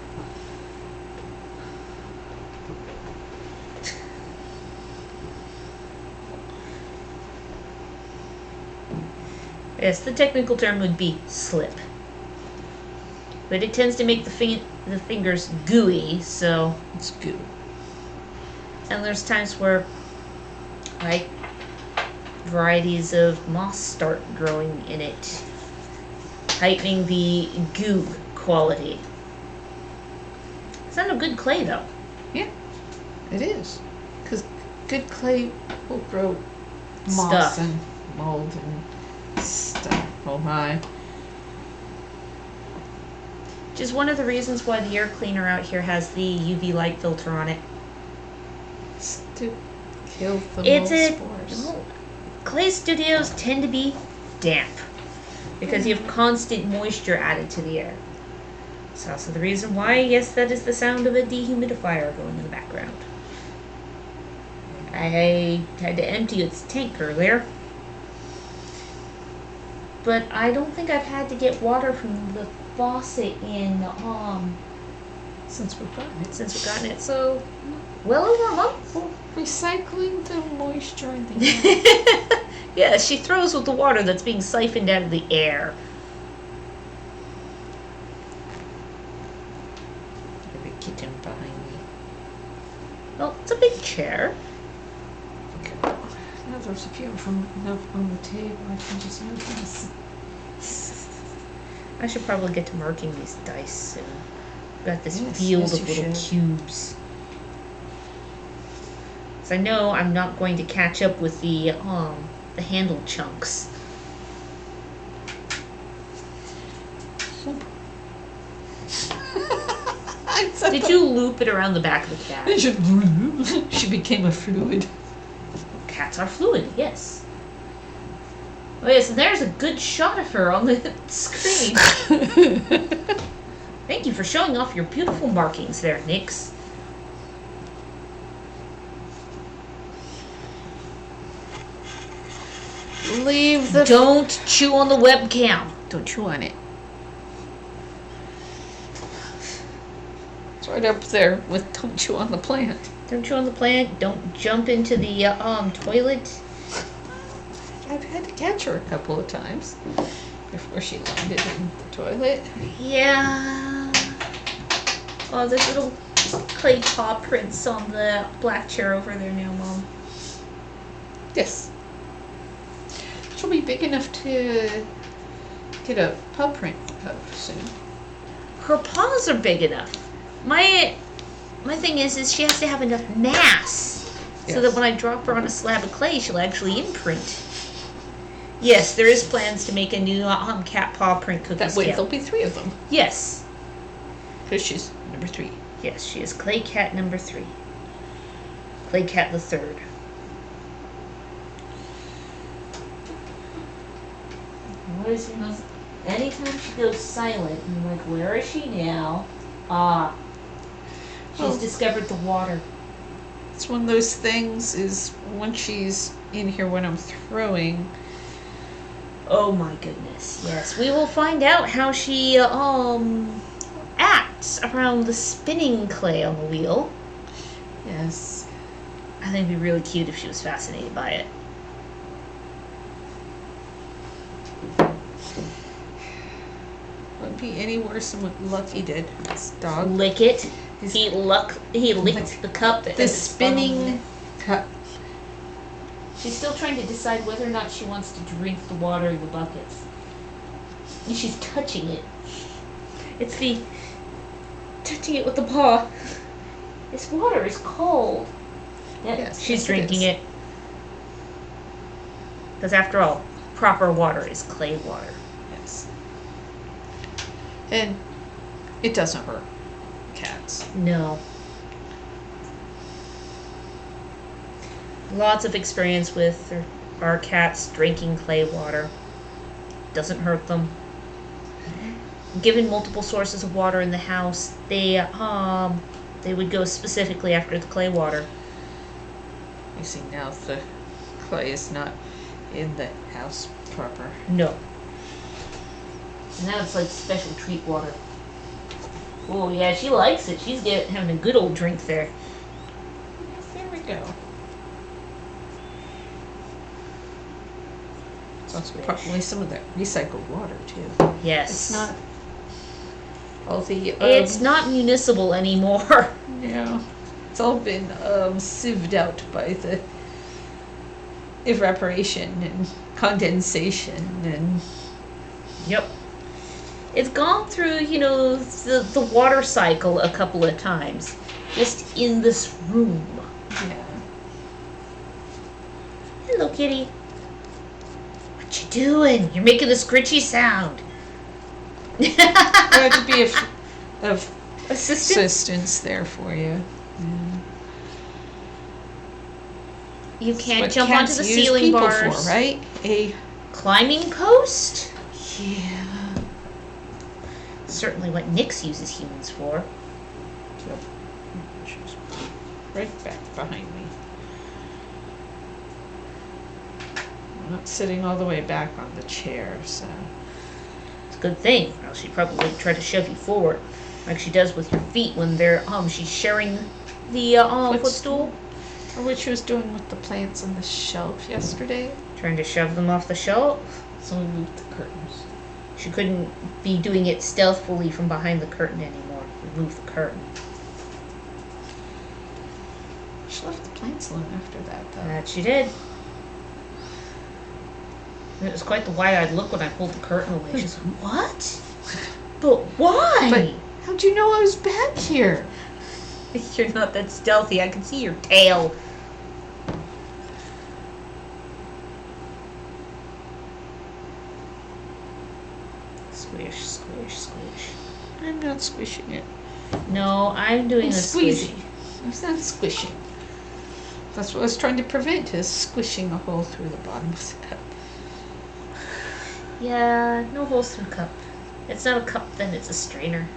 Yes, the technical term would be slip. But it tends to make the fingers gooey, so... It's goop. And there's times where, like, varieties of moss start growing in it, heightening the goo quality. It's not a good clay, though. Yeah, it is. Because good clay will grow moss Stuff. and mold and stuff. Oh my. Which is one of the reasons why the air cleaner out here has the UV light filter on it. To kill the It's mold spores. Clay studios tend to be damp because you have constant moisture added to the air. It's also the reason why, yes, that is the sound of a dehumidifier going in the background. I had to empty its tank earlier, but I don't think I've had to get water from the faucet in Since we've gotten it. since we've gotten it, so well over a month. Well, recycling the moisture in the air. Yeah, she throws with the water that's being siphoned out of the air. I have a kitten behind me. Well, it's a big chair. Now there's a few from enough on the table. I can just move this. I should probably get to marking these dice. And got this Yes, field yes, of you little should. cubes. So I know I'm not going to catch up with the handle chunks. Did you loop it around the back of the cat? She became a fluid. Cats are fluid, yes. Oh yes, and there's a good shot of her on the screen. Thank you for showing off your beautiful markings there, Nix. Leave the. Don't chew on the webcam. Don't chew on it. It's right up there with don't chew on the plant. Don't chew on the plant. Don't jump into the toilet. I've had to catch her a couple of times before she landed in the toilet. Yeah. Oh, there's little clay paw prints on the black chair over there now, Mom. Yes. She'll be big enough to get a paw print of soon. Her paws are big enough. My thing is she has to have enough mass so that Yes. when I drop her on a slab of clay, she'll actually imprint. Yes, there is plans to make a new cat paw print cookie That way scale. there'll be 3 of them. Yes. Because she's number 3. Yes, she is Clay Cat number 3. Clay Cat the 3rd. Always, anytime she goes silent, I'm like, where is she now? Ah. She's Oh. discovered the water. It's one of those things is when she's in here when I'm throwing. Oh my goodness, yes. We will find out how she, acts around the spinning clay on the wheel. Yes. I think it'd be really cute if she was fascinated by it. Couldn't be any worse than what Lucky did. This dog. Lick it. He licked the cup. The spinning cup. She's still trying to decide whether or not she wants to drink the water in the buckets. And she's touching it. It's the touching it with the paw. This water is cold. Yep, Yes, she's yes, drinking it. Because after all, proper water is clay water. Yes. And it doesn't hurt cats. No. Lots of experience with our cats drinking clay water. Doesn't hurt them. Given multiple sources of water in the house, they would go specifically after the clay water. You see, now the clay is not in the house proper. No. Now it's like special treat water. Oh yeah, she likes it. She's having a good old drink there. Yes, there we go. It's also probably some of that recycled water too. Yes. It's not all the. It's not municipal anymore. Yeah. It's all been sieved out by the evaporation and condensation and. Yep. It's gone through, the water cycle a couple of times. Just in this room. Yeah. Hello, kitty. What you doing? You're making a scritchy sound. There had to be of Assistant? assistance there for you. Yeah. You That's can't what jump onto cats the use ceiling people bars. for, right? A Climbing post? yeah. Certainly what Nyx uses humans for. Yep. She's right back behind me. I'm not sitting all the way back on the chair, so. It's a good thing, or else she'd probably try to shove you forward, like she does with your feet when she's sharing the footstool. Or what she was doing with the plants on the shelf yesterday. Trying to shove them off the shelf. So we moved the curtains. She couldn't be doing it stealthily from behind the curtain anymore. Remove the curtain. She left the plants alone after that, though. That she did. And it was quite the wide-eyed look when I pulled the curtain away. She's like, what? But why? But how'd you know I was back here? You're not that stealthy. I can see your tail. Squish, squish, squish. I'm not squishing it. No, I'm doing I'm a squeezing. squishy. It's not squishing. That's what I was trying to prevent, is squishing a hole through the bottom of the cup. Yeah, no holes through cup. It's not a cup, then it's a strainer.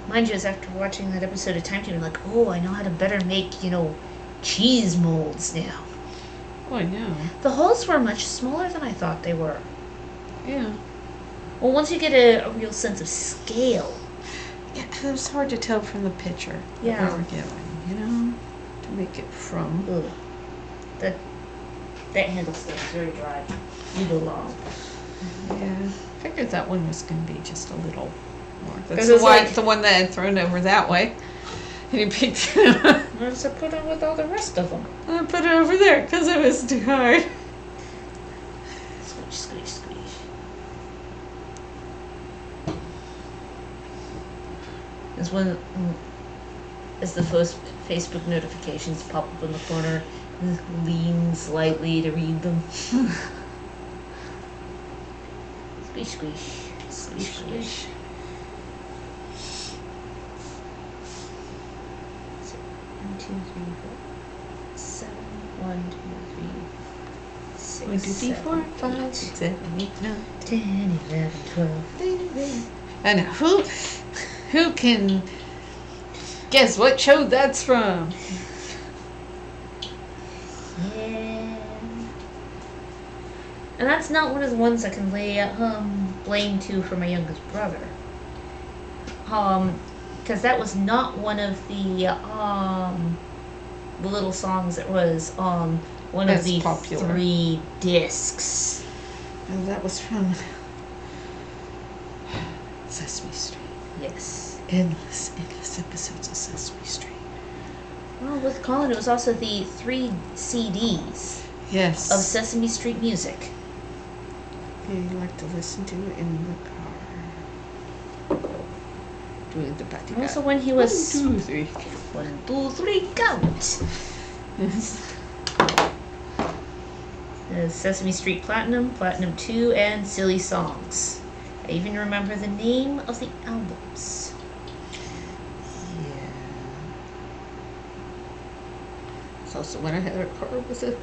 Mind you, after watching that episode of Time Team, I'm like, oh, I know how to better make, cheese molds now. Oh, I know. The holes were much smaller than I thought they were. Yeah. Well, once you get a real sense of scale. Yeah, it was hard to tell from the picture Yeah. that we were given, to make it from. Ugh. That handle stays very dry. You go long. Yeah. Figured that one was going to be just a little more. That's 'Cause the it's one, like- the one that I had thrown over that way. And he picked it up. So put it with all the rest of them. I put it over there because it was too hard. Squish, squish, squish. As the first Facebook notifications pop up in the corner, lean slightly to read them. Squish, squish, squish, squish. So, 1, 2, 3, 4, 7. 1, 2, 3, 6, 1, 2, 3, 4, 5, 8, 6, 7, 8, 9, 10, 11, 12. And who can guess what show that's from? Yeah. And that's not one of the ones I can lay blame to for my youngest brother. Because that was not one of the little songs that was one of the popular. 3 discs. And that was from Sesame Street. Yes. Endless episodes of Sesame Street. Well, with Colin, it was also the 3 CDs Yes. of Sesame Street music. You like to listen to it in the car. Doing the batty bat. Also, when he was 1, 2, 3. 1, 2, 3, count. Yes. Sesame Street Platinum, Platinum 2, and Silly Songs. I even remember the name of the albums. Yeah. It's also when I had a car with a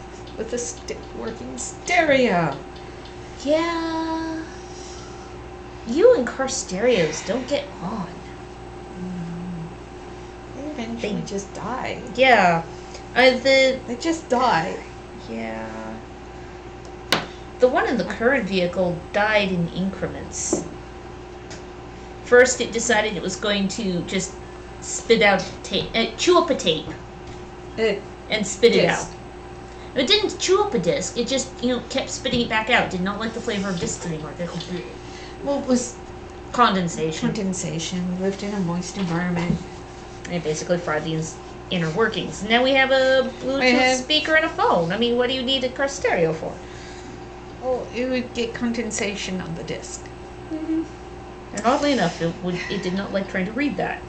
working stereo. Yeah. You and car stereos don't get on. They eventually just die. Yeah. They just die. Yeah. The one in the current vehicle died in increments. First, it decided it was going to just spit out tape, chew up a tape, and spit it out. It didn't chew up a disc. It just, kept spitting it back out. Did not like the flavor of discs anymore. Well, it was Condensation. Lived in a moist environment. It basically fried the inner workings. Now we have a Bluetooth speaker and a phone. I mean, what do you need a car stereo for? Well, it would get condensation on the disc. Mm-hmm. And oddly enough, it did not like trying to read that.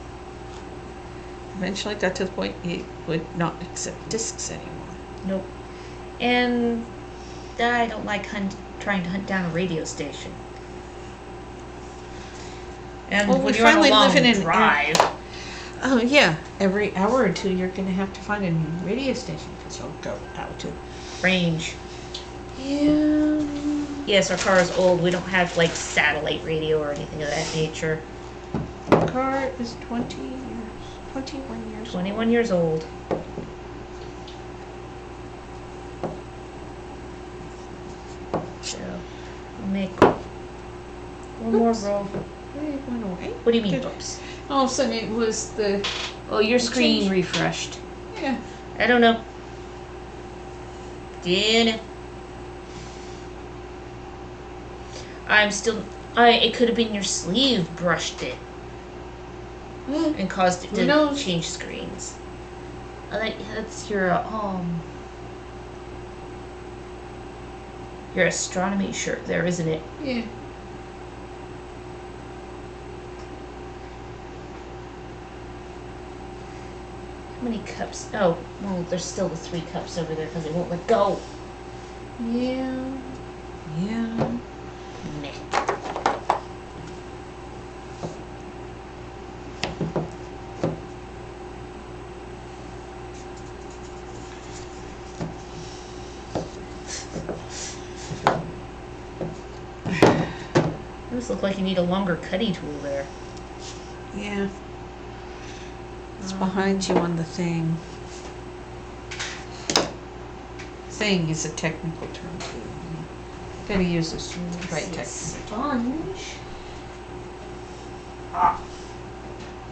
Eventually got to the point it would not accept discs anymore. Nope. And I don't like trying to hunt down a radio station. And well, when we you're on a finally long live in an drive, oh yeah, every hour or two you're going to have to find a new radio station because you'll go out to range. Yeah. Yes, our car is old. We don't have satellite radio or anything of that nature. The car is 21 years 21 years old. So, I'll make one more row. It went away. What do you mean, oops? All of a sudden it was the... Oh, your screen refreshed. Yeah. I don't know. Dinner. It could have been your sleeve brushed it and caused it to change screens. That's your astronomy shirt there, isn't it? Yeah. How many cups? Oh, well, there's still the 3 cups over there because they won't let go. Yeah. Yeah. Meh. Those look like you need a longer cutty tool there. Yeah. It's behind you on the thing. Thing is a technical term too. Gotta use this right technique. Sponge.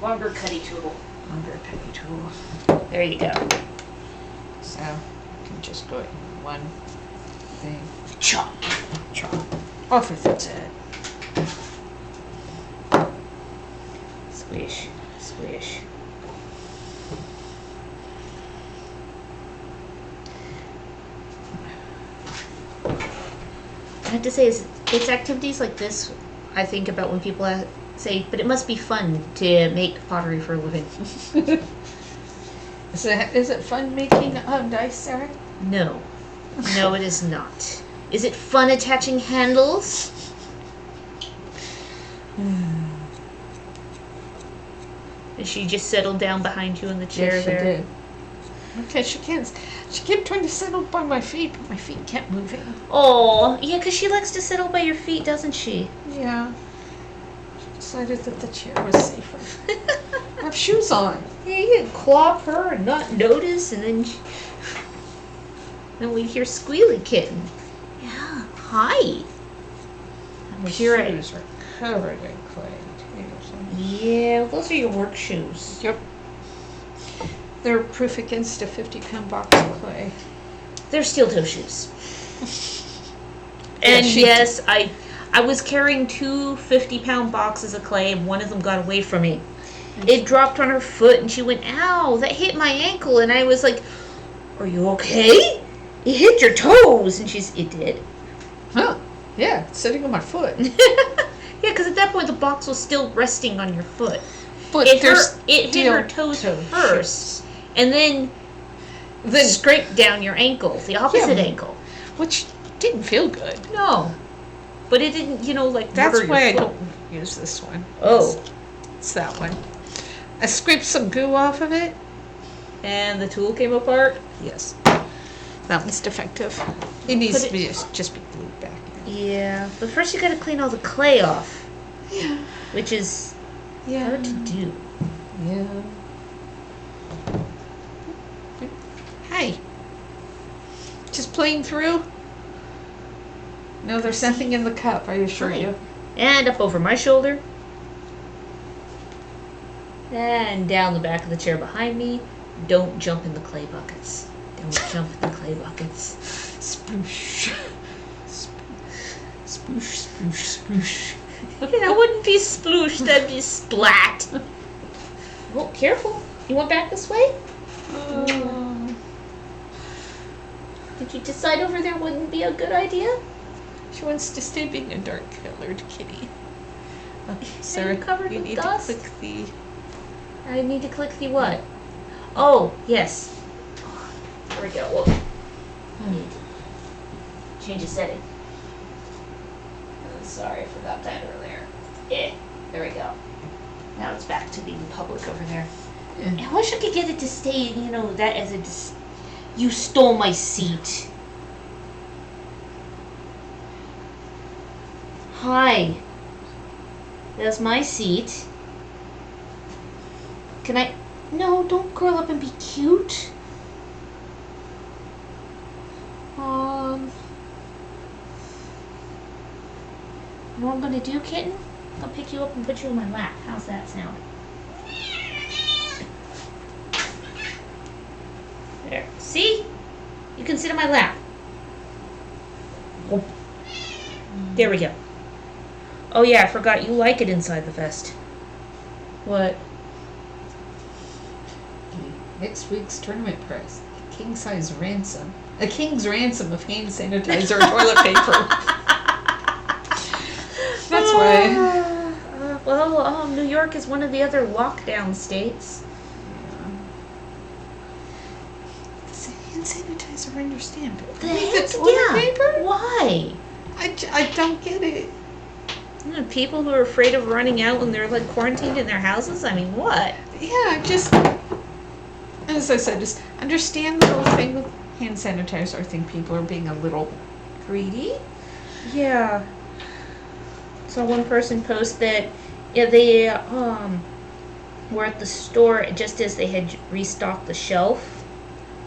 Longer cutty tool. Longer cutty tool. There you go. So you can just go in one thing. Chop. Chop. Off with its head. Squish. Squish. I have to say, it's activities like this I think about when people say, but it must be fun to make pottery for a living. Is it fun making dice, Sarah? No. No, it is not. Is it fun attaching handles? And she just settled down behind you in the chair Yes, there. she did. Okay, she kept trying to settle by my feet, but my feet kept moving. Oh, yeah, because she likes to settle by your feet, doesn't she? Yeah. She decided that the chair was safer. I have shoes on. Yeah, you can clop her and not notice, and then we hear squealy kitten. Yeah, hi. My Here shoes are covered in clay too. So. Yeah, well, those are your work shoes. Yep. They're proof against a 50-pound box of clay. They're steel-toe shoes. And yes, I was carrying 2 50-pound boxes of clay, and one of them got away from me. It dropped on her foot, and she went, "Ow, that hit my ankle." And I was like, "Are you okay? It hit your toes." And it did. Huh. Yeah, it's sitting on my foot. Yeah, because at that point the box was still resting on your foot. But It hit her toes first, and then scraped down your ankle, the opposite ankle. Which didn't feel good. No. But it didn't, That's murder why I your foot. don't use this one. Oh. It's that one. I scraped some goo off of it. And the tool came apart? Yes. That one's defective. It needs to just be glued back in. Yeah. But first you gotta clean all the clay off. Yeah. Which is hard to do. Yeah. Hi. Just playing through? No, there's nothing in the cup, I assure you. And up over my shoulder. And down the back of the chair behind me. Don't jump in the clay buckets. Don't jump in the clay buckets. Sploosh. Sploosh, sploosh, sploosh. That wouldn't be sploosh, that'd be splat. Oh, careful. You want back this way? Did you decide over there wouldn't be a good idea? She wants to stay being a dark-colored kitty. Sarah, you need to click the... I need to click the what? Oh, yes. There we go. Whoa. I need to change the setting. Oh, sorry, I forgot that earlier. There we go. Now it's back to being public over there. Yeah. I wish I could get it to stay, that as a... You stole my seat. Hi. That's my seat. Can I... No, don't curl up and be cute. You know what I'm gonna do, kitten? I'll pick you up and put you in my lap. How's that sound? There. See? You can sit in my lap. There we go. Oh yeah, I forgot you like it inside the vest. What? Next week's tournament prize. King-size ransom. A king's ransom of hand sanitizer and toilet paper. That's why. New York is one of the other lockdown states. Hand sanitizer, I understand. But the toilet paper? Why? I don't get it. People who are afraid of running out when they're quarantined in their houses? I mean, what? Yeah, just... As I said, just understand the whole thing with hand sanitizer. I think people are being a little greedy. Yeah. Saw one person post that they were at the store just as they had restocked the shelf.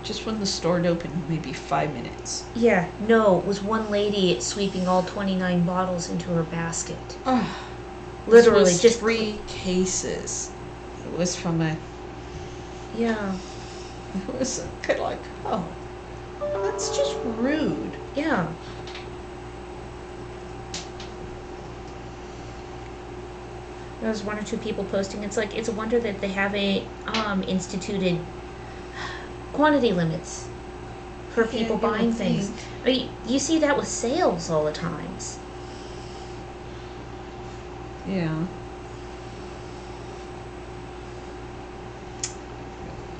Just when the store had opened, maybe 5 minutes. Yeah, no, it was one lady sweeping all 29 bottles into her basket. Oh, literally, just 3 cases. It was from a... Yeah. It was kind of like, oh, that's just rude. Yeah. There was 1 or 2 people posting. It's a wonder that they haven't instituted quantity limits for people buying things. You see that with sales all the times. Yeah.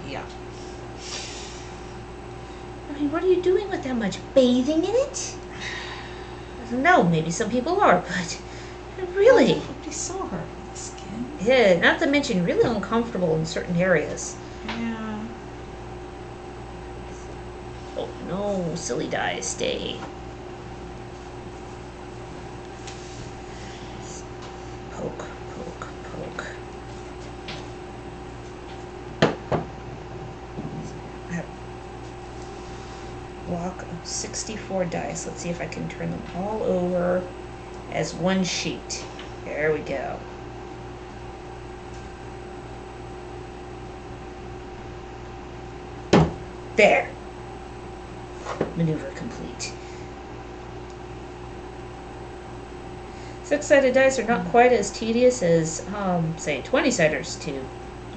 Yeah. I mean, what are you doing with that much? Bathing in it? I don't know. Maybe some people are, but really. Nobody saw her skin. Yeah, not to mention really uncomfortable in certain areas. Yeah. Oh no, silly die, stay. Poke, poke, poke. I have a block of 64 dice. Let's see if I can turn them all over as one sheet. There we go. There. Maneuver complete. 6-sided dice are not quite as tedious as, say, 20-siders to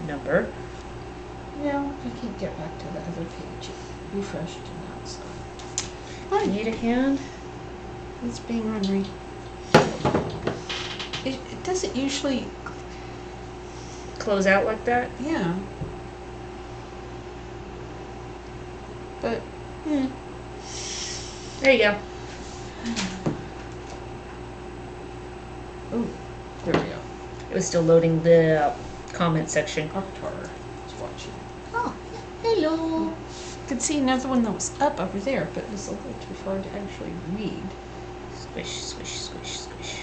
number. No, I can't get back to the other page. It refreshed and now it's not. I need a hand. It's being ornery. It doesn't usually, Close out like that. yeah. But, There you go. Oh, there we go. It was still loading the comment section. Octar is watching. Oh, hello. I could see another one that was up over there, but it was a little too far to actually read. Squish, squish, squish, squish.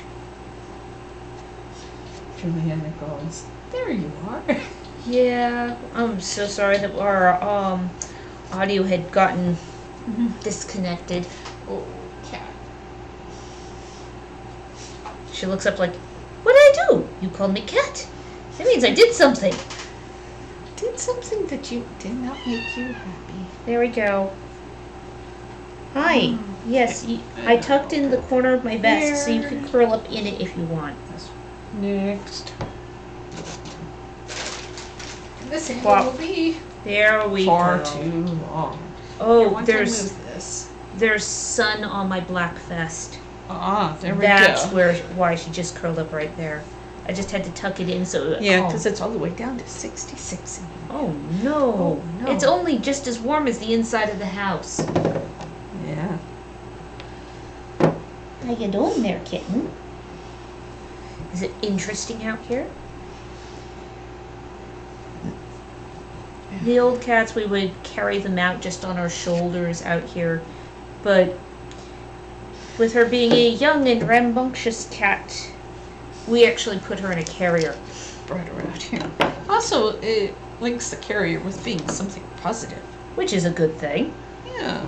Juliana goes, there you are. Yeah, I'm so sorry that our audio had gotten disconnected. Oh, cat. She looks up like, what did I do? You called me cat. That means I did something. Did something that did not make you happy. There we go. Hi. Yes, I tucked in the corner of my vest so you can curl up in it if you want. Next. This handle Wow. will be There we far go. too long. Oh, Once I there's move this. sun on my black vest. Ah, there we That's go. why she just curled up right there. I just had to tuck it in so. Yeah, because it's all the way down to 66. Oh no. Oh, no. It's only just as warm as the inside of the house. Yeah. How you doing there, kitten? Is it interesting out here? The old cats, we would carry them out just on our shoulders out here. But with her being a young and rambunctious cat, we actually put her in a carrier. Brought her out here. Also, it links the carrier with being something positive. Which is a good thing. Yeah.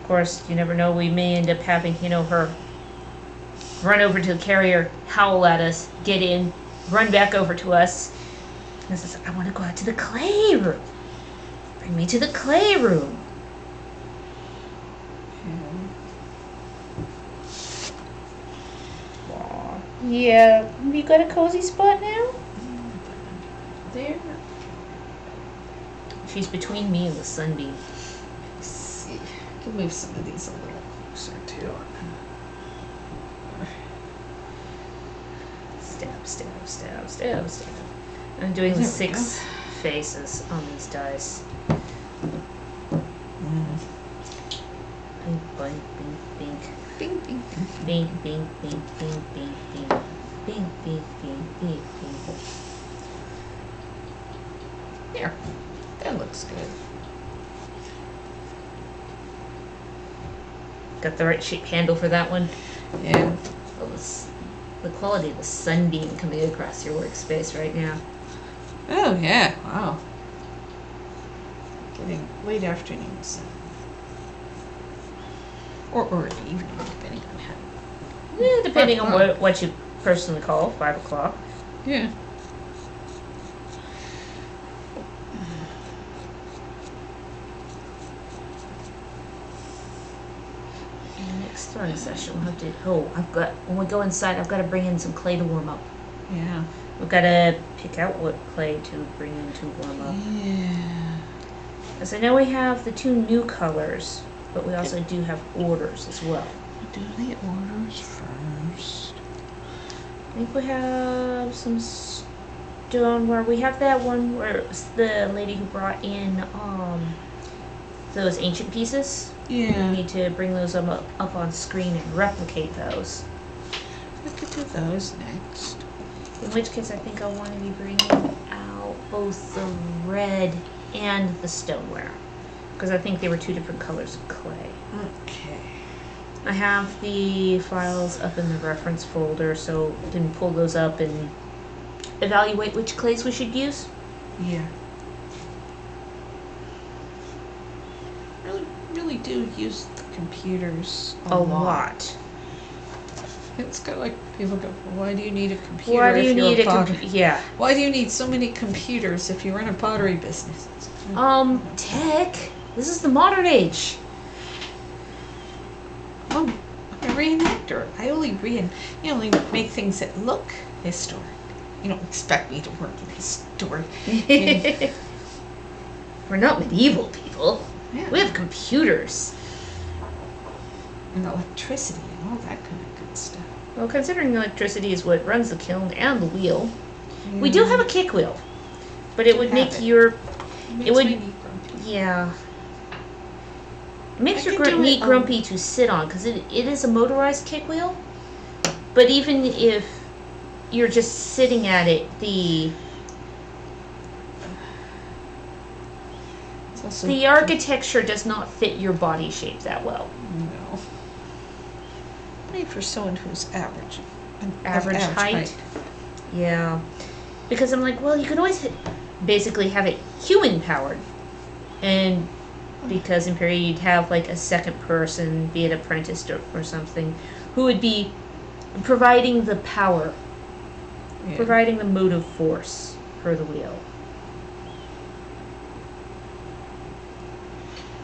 Of course, you never know, we may end up having, her run over to the carrier, howl at us, get in, run back over to us, and says, I want to go out to the clay room. Bring me to the clay room. Aw. Yeah, you got a cozy spot now? There. She's between me and the sunbeam. Let's see. I can move some of these a little closer too. Stab, stab, stab, stab, stab. I'm doing the There we 6 faces on these dice. Bink, bink, bink, bink. Bing, bing, bing. Bink, bink, bink, bink, bink, bink. Bink, bink, bink, bink, bink. There. That looks good. Got the right shape handle for that one. Yeah. Oh, the quality of the sunbeam coming across your workspace right now. Oh, yeah. Wow. Getting late afternoon sun. Or early evening, depending on how. Yeah, depending on 5 o'clock. what you personally call 5 o'clock. Yeah. Next throwing session, we'll have to. When we go inside, I've got to bring in some clay to warm up. Yeah. We've got to pick out what clay to bring in to warm up. Yeah. Because I know we have the 2 new colors, but we also do have orders as well. Do the orders first. I think we have some stoneware. We have that one where it's the lady who brought in those ancient pieces. We Yeah. need to bring those up on screen and replicate those. We could do those next. In which case, I think I want to be bringing out both the red and the stoneware. Because I think they were 2 different colors of clay. Okay. I have the files up in the reference folder, so we can pull those up and evaluate which clays we should use. Yeah. Really do use the computers A lot. It's kind of like people go, well, why do you need a computer Why do you if you're need a a potter? computer? Yeah. Why do you need so many computers if you run a pottery business? Tech. This is the modern age. Oh, I'm a reenactor. I only only make things that look historic. You don't expect me to work in historic. We're not medieval people. Yeah. We have computers. And electricity and all that kind of good stuff. Well, considering electricity is what runs the kiln and the wheel, we do have a kick wheel, but it would make your It would- me neat grumpy. yeah. It makes I your could do meat it, grumpy to sit on because it is a motorized kick wheel. But even if you're just sitting at it, It's also the architecture does not fit your body shape that well. no. Made for someone who's average. Average height. Yeah. Because I'm like, well, you can always basically have it human powered. And because in Perry you'd have like a second person, be it apprenticed or something, who would be providing the power, Yeah. providing the motive force for the wheel.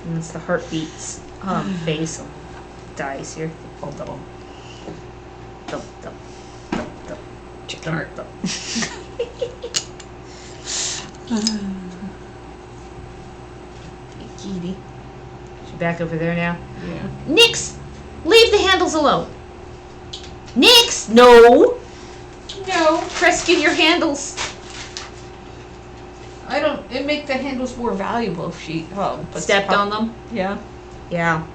And it's the heartbeats face on dice here. Thump, thump, thump, thump, thump, thump. Chicken heart. Kitty. She's back over there now. Yeah. Nix! Leave the handles alone! Nix! No! No. Rescue your handles! It make the handles more valuable if she Stepped on them? Yeah. Yeah.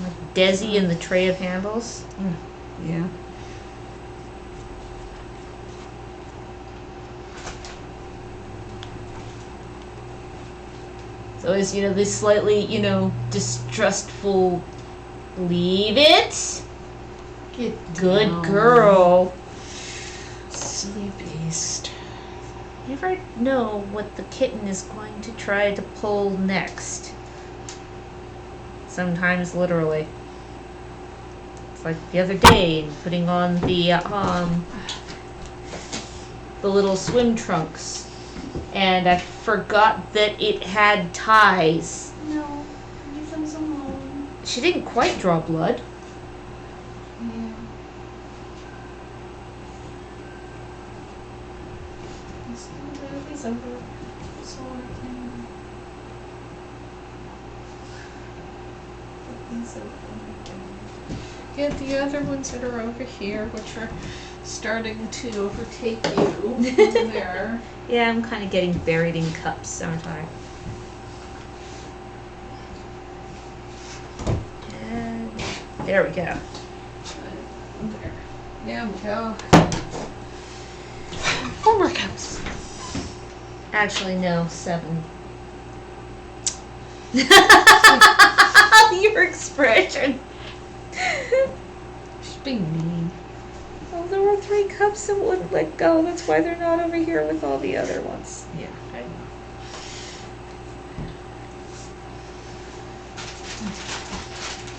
Like Desi and the tray of handles. Yeah. So it's, this slightly, distrustful, leave it. Get Good down. girl. Silly beast. You never know what the kitten is going to try to pull next. Sometimes literally. It's like the other day, putting on the little swim trunks. And I forgot that it had ties. No, leave those alone. She didn't quite draw blood. Yeah. He's over. So I can put these over. Yeah, the other ones that are over here, which are starting to overtake you, there. Yeah, I'm kind of getting buried in cups, aren't I? And there we go. There. There we go. 4 more cups. Actually, no, 7. Your expression. She's being mean. Well, there were 3 cups that wouldn't let go. That's why they're not over here with all the other ones. Yeah, I know.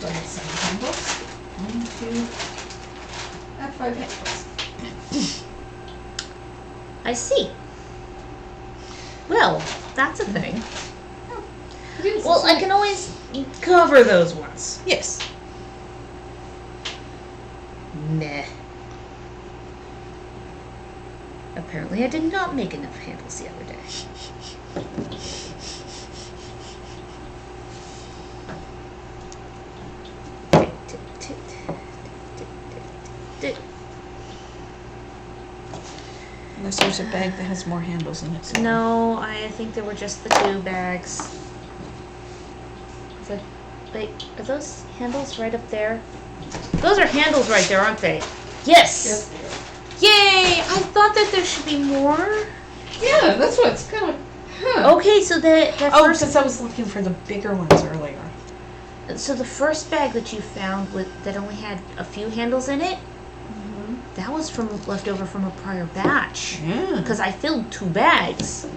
But it's 7 handles. 1, 2, and 5 handles. I see. Well, that's a thing. It is, Well, isn't I it? can always cover those ones. Yes. Meh. Apparently I did not make enough handles the other day. Unless there's a bag that has more handles in it. So. No, I think there were just the 2 bags. Wait, are those handles right up there? Those are handles right there, aren't they? Yes! Yay! I thought that there should be more. Yeah, that's what it's kind of. Huh. Okay, so the Oh, first, because I was looking for the bigger ones earlier. so the first bag that you found that only had a few handles in it, that was left over from a prior batch. Yeah. Because I filled 2 bags.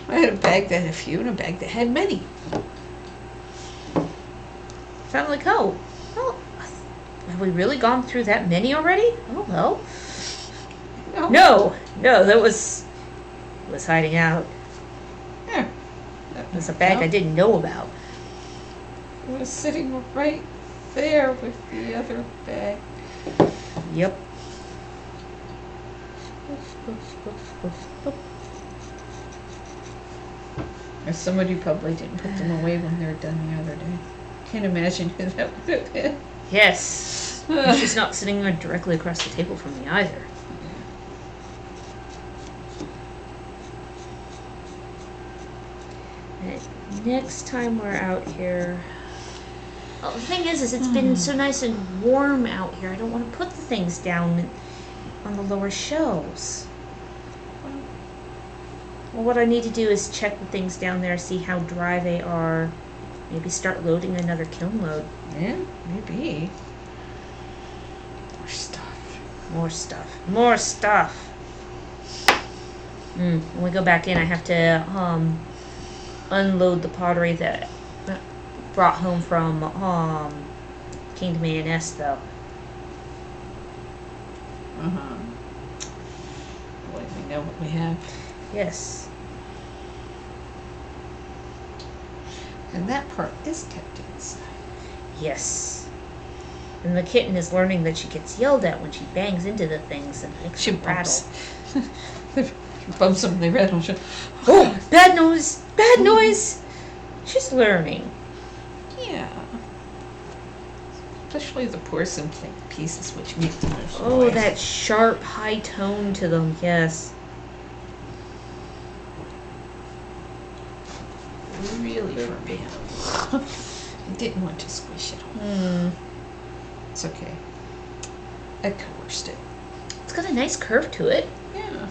I had a bag that had a few and a bag that had many. So I'm like, oh, Have we really gone through that many already? Oh well. No. No, that was hiding out. Yeah. It was a bag I didn't know about. It was sitting right there with the other bag. Yep. Or somebody probably didn't put them away when they were done the other day. Can't imagine who that would have been. Yes. And she's not sitting directly across the table from me either. And next time we're out here... Well, the thing is it's been so nice and warm out here. I don't want to put the things down on the lower shelves. Well, what I need to do is check the things down there, see how dry they are. Maybe start loading another kiln load. Yeah, maybe. More stuff. When we go back in, I have to unload the pottery that brought home from Kingdom A&S, though. Well, we know what we have. Yes. And that part is kept inside. Yes. And the kitten is learning that she gets yelled at when she bangs into the things and makes She them rattle. She bumps them, they rattle. Oh, bad noise! Bad noise! She's learning. Yeah. Especially the porcelain pieces, which make the most Oh, noise. that sharp, high tone to them, yes. Really firm handle. I didn't want to squish it. It's okay. I coerced it. It's got a nice curve to it. Yeah.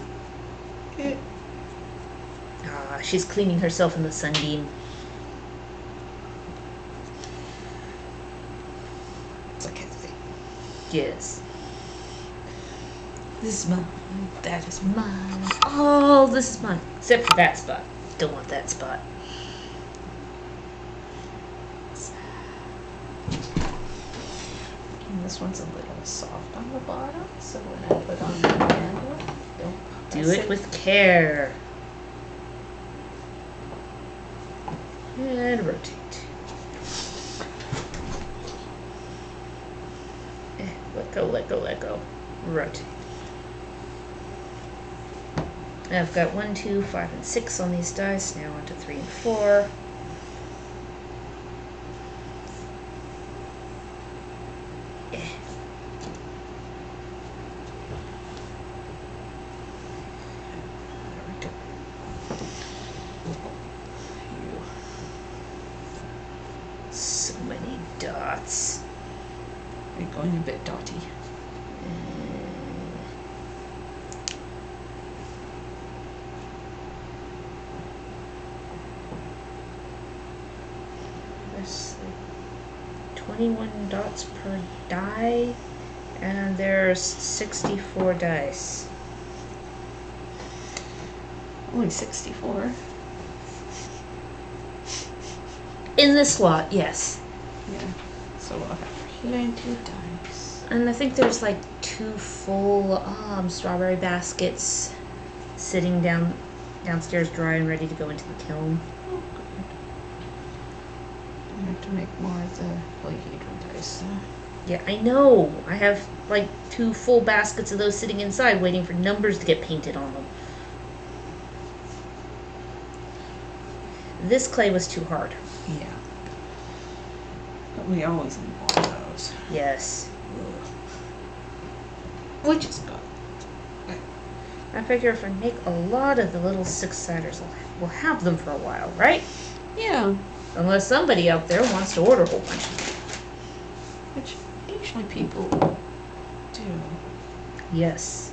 Good. Ah, she's cleaning herself in the sunbeam. It's like a thing. Yes. This is mine. That is mine. Oh, this is mine. Except for that spot. Don't want that spot. And this one's a little soft on the bottom, so when I put on the handle, don't Do press it with care. And rotate. Let go. Rotate. I've got 1, 2, 5, and 6 on these dice. Now onto 3 and 4. So many dots. You're going a bit dotty. There's like 21 dots per die, and there's 64 dice. Only 64. In this slot, yes. Yeah. So I'll have plenty of dice. And I think there's like 2 full strawberry baskets sitting downstairs dry and ready to go into the kiln. Oh, good. I have to make more of the polyhedral dice. Yeah, I know. I have like 2 full baskets of those sitting inside waiting for numbers to get painted on them. This clay was too hard. Yeah. But we always need more of those. Yes. Which is good. I figure if I make a lot of the little 6-siders, we'll have them for a while, right? Yeah. Unless somebody out there wants to order a whole bunch. Which usually people do. Yes.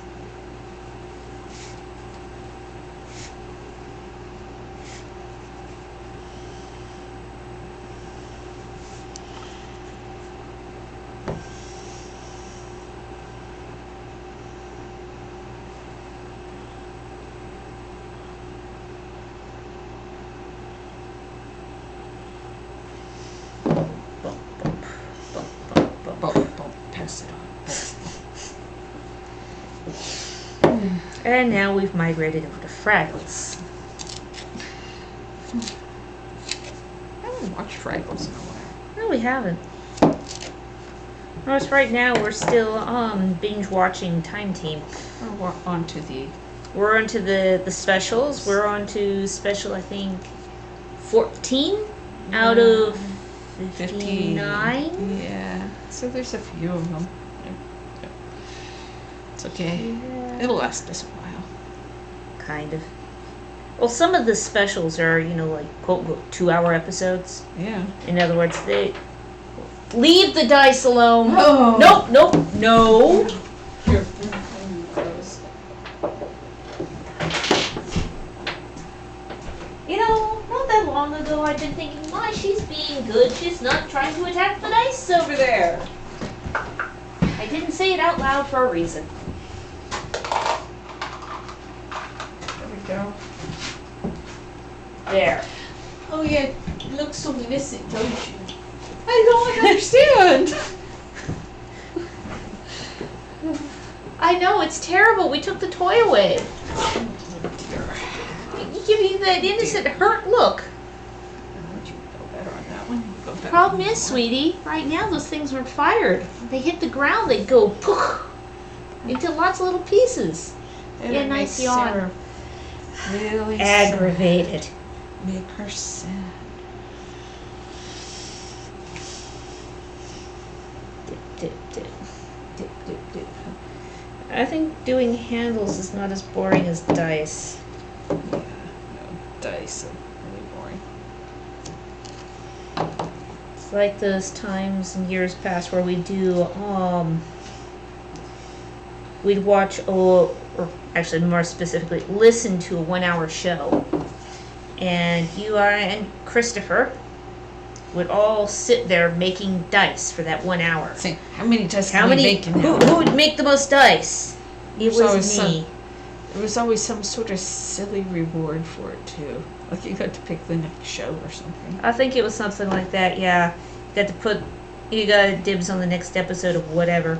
Bump, bump, And now we've migrated over to Fraggles. I haven't watched Fraggles in a while. No, we haven't. Notice right now we're still binge watching Time Team. We're on to the... We're on to the specials. We're on to special, I think, 14 out of 59. Yeah. So there's a few of them. Yeah. It's okay. Yeah. It'll last us a while. Kind of. Well, some of the specials are, like, quote, unquote, 2-hour episodes. Yeah. In other words, they leave the dice alone. Oh. Nope, no. Here. Not that long ago, I'd been thinking, why, she's being good. She's not trying to attack the dice over there. I didn't say it out loud for a reason. There we go. There. Oh yeah, it looks so missing, don't you? I don't understand. I know, it's terrible. We took the toy away. You give me that innocent hurt look. You go better on that one. Go better Problem on is, that sweetie, right now those things were fired. They hit the ground, they go poof into lots of little pieces. one. Yeah, It'll nice make yawn. Sarah really Aggravated. sad. Make her sad. Dip, dip, dip, dip, dip. I think doing handles is not as boring as dice. Yeah, no, dice are really boring. It's like those times in years past where we'd watch, or actually more specifically, listen to a 1-hour show. And you and Christopher would all sit there making dice for that 1 hour. See, how many dice How can we many? make in Who that? would make the most dice? It There's was always me. There was always some sort of silly reward for it too. Like you got to pick the next show or something. I think it was something like that. Yeah, you got dibs on the next episode of whatever.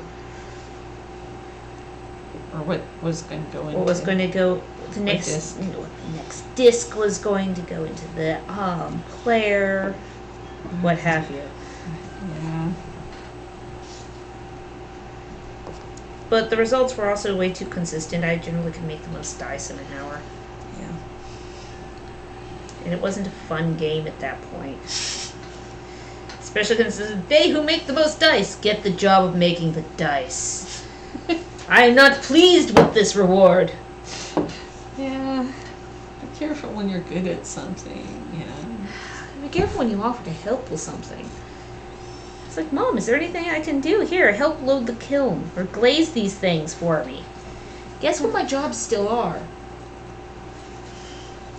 Or what was going to go into. What was going to go? The next disc. next disc was going to go into the player, what have you. Yeah. But the results were also way too consistent. I generally could make the most dice in an hour. Yeah. And it wasn't a fun game at that point. Especially since they who make the most dice get the job of making the dice. I am not pleased with this reward. Yeah. Be careful when you're good at something, yeah. Be careful when you offer to help with something. It's like, Mom, is there anything I can do? Here, help load the kiln or glaze these things for me. Guess what my jobs still are?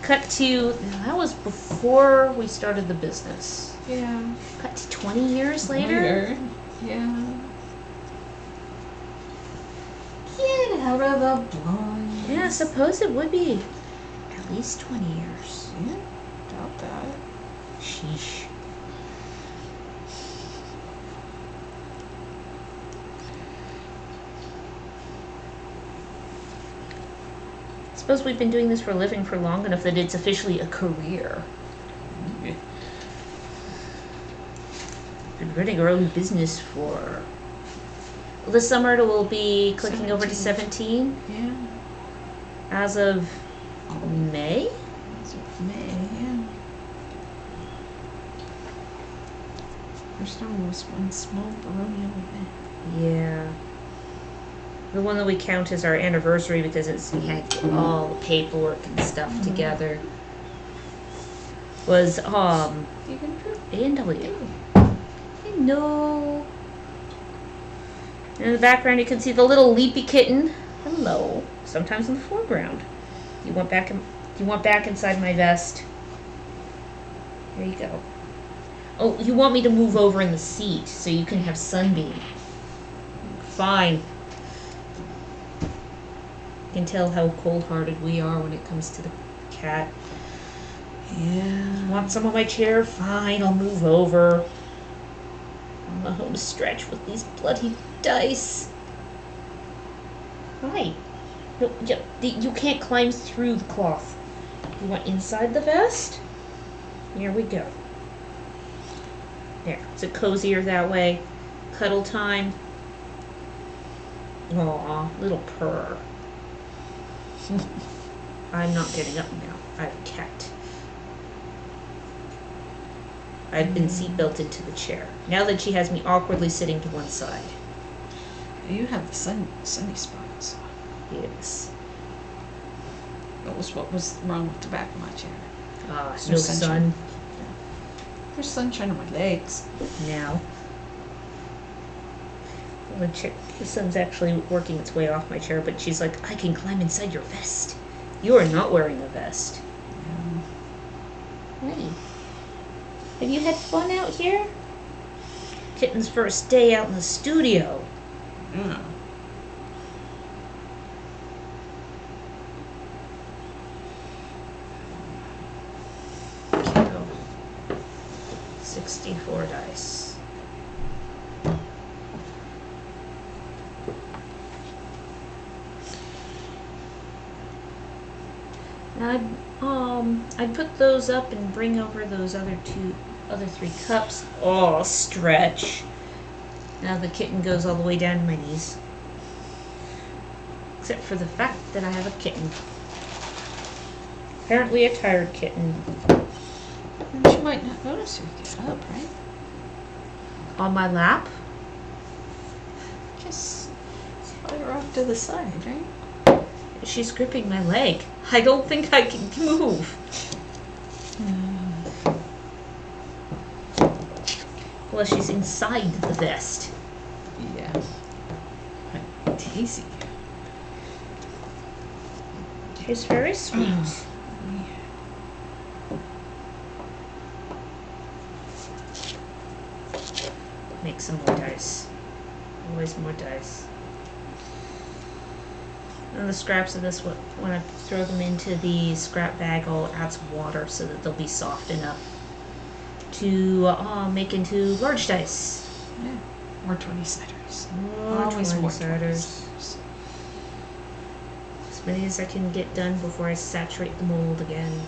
Cut to, that was before we started the business. Yeah. Cut to 20 years later. Yeah. Get out of the blind. Yeah, I suppose it would be at least 20 years. Yeah. Doubt that. Sheesh. Suppose we've been doing this for a living for long enough that it's officially a career. Yeah. Been running our own business for... Well, this summer it will be clicking over to 17 Yeah. as of May? As of May, yeah. First time was one small baronial event. Yeah. The one that we count as our anniversary because we had to get all the paperwork and stuff together was A&W. I know. In the background you can see the little leapy kitten. Hello. Sometimes in the foreground. You want back inside my vest. There you go. Oh, you want me to move over in the seat so you can have Sunbeam. Fine. You can tell how cold-hearted we are when it comes to the cat. Yeah. Want some of my chair? Fine, I'll move over. I'm a home stretch with these bloody dice. Hi. No, yeah, you can't climb through the cloth. You want inside the vest? Here we go. There. Is it cozier that way? Cuddle time. Aw, little purr. I'm not getting up now. I have a cat. I've been seatbelted to the chair. Now that she has me awkwardly sitting to one side. You have the sunny spots. Yes. That was what was wrong with the back of my chair. Ah, There's no sun. There's sunshine on my legs. Now. The sun's actually working its way off my chair, but she's like, I can climb inside your vest. You are not wearing a vest. Hey. Have you had fun out here? Kitten's first day out in the studio. Yeah. Kiddo. 64 dice. I'd put those up and bring over those other 3 cups. Oh, stretch. Now the kitten goes all the way down to my knees. Except for the fact that I have a kitten. Apparently a tired kitten. And she might not notice you get up, right? On my lap. Just slide her off to the side, right? She's gripping my leg. I don't think I can move. Well, she's inside the vest. Yeah. Daisy. She's very sweet. Make some more dice. Always more dice. And the scraps of this, when I throw them into the scrap bag, I'll add some water so that they'll be soft enough to make into large dice. Yeah. More 20-siders. Always more 20-siders. As many as I can get done before I saturate the mold again.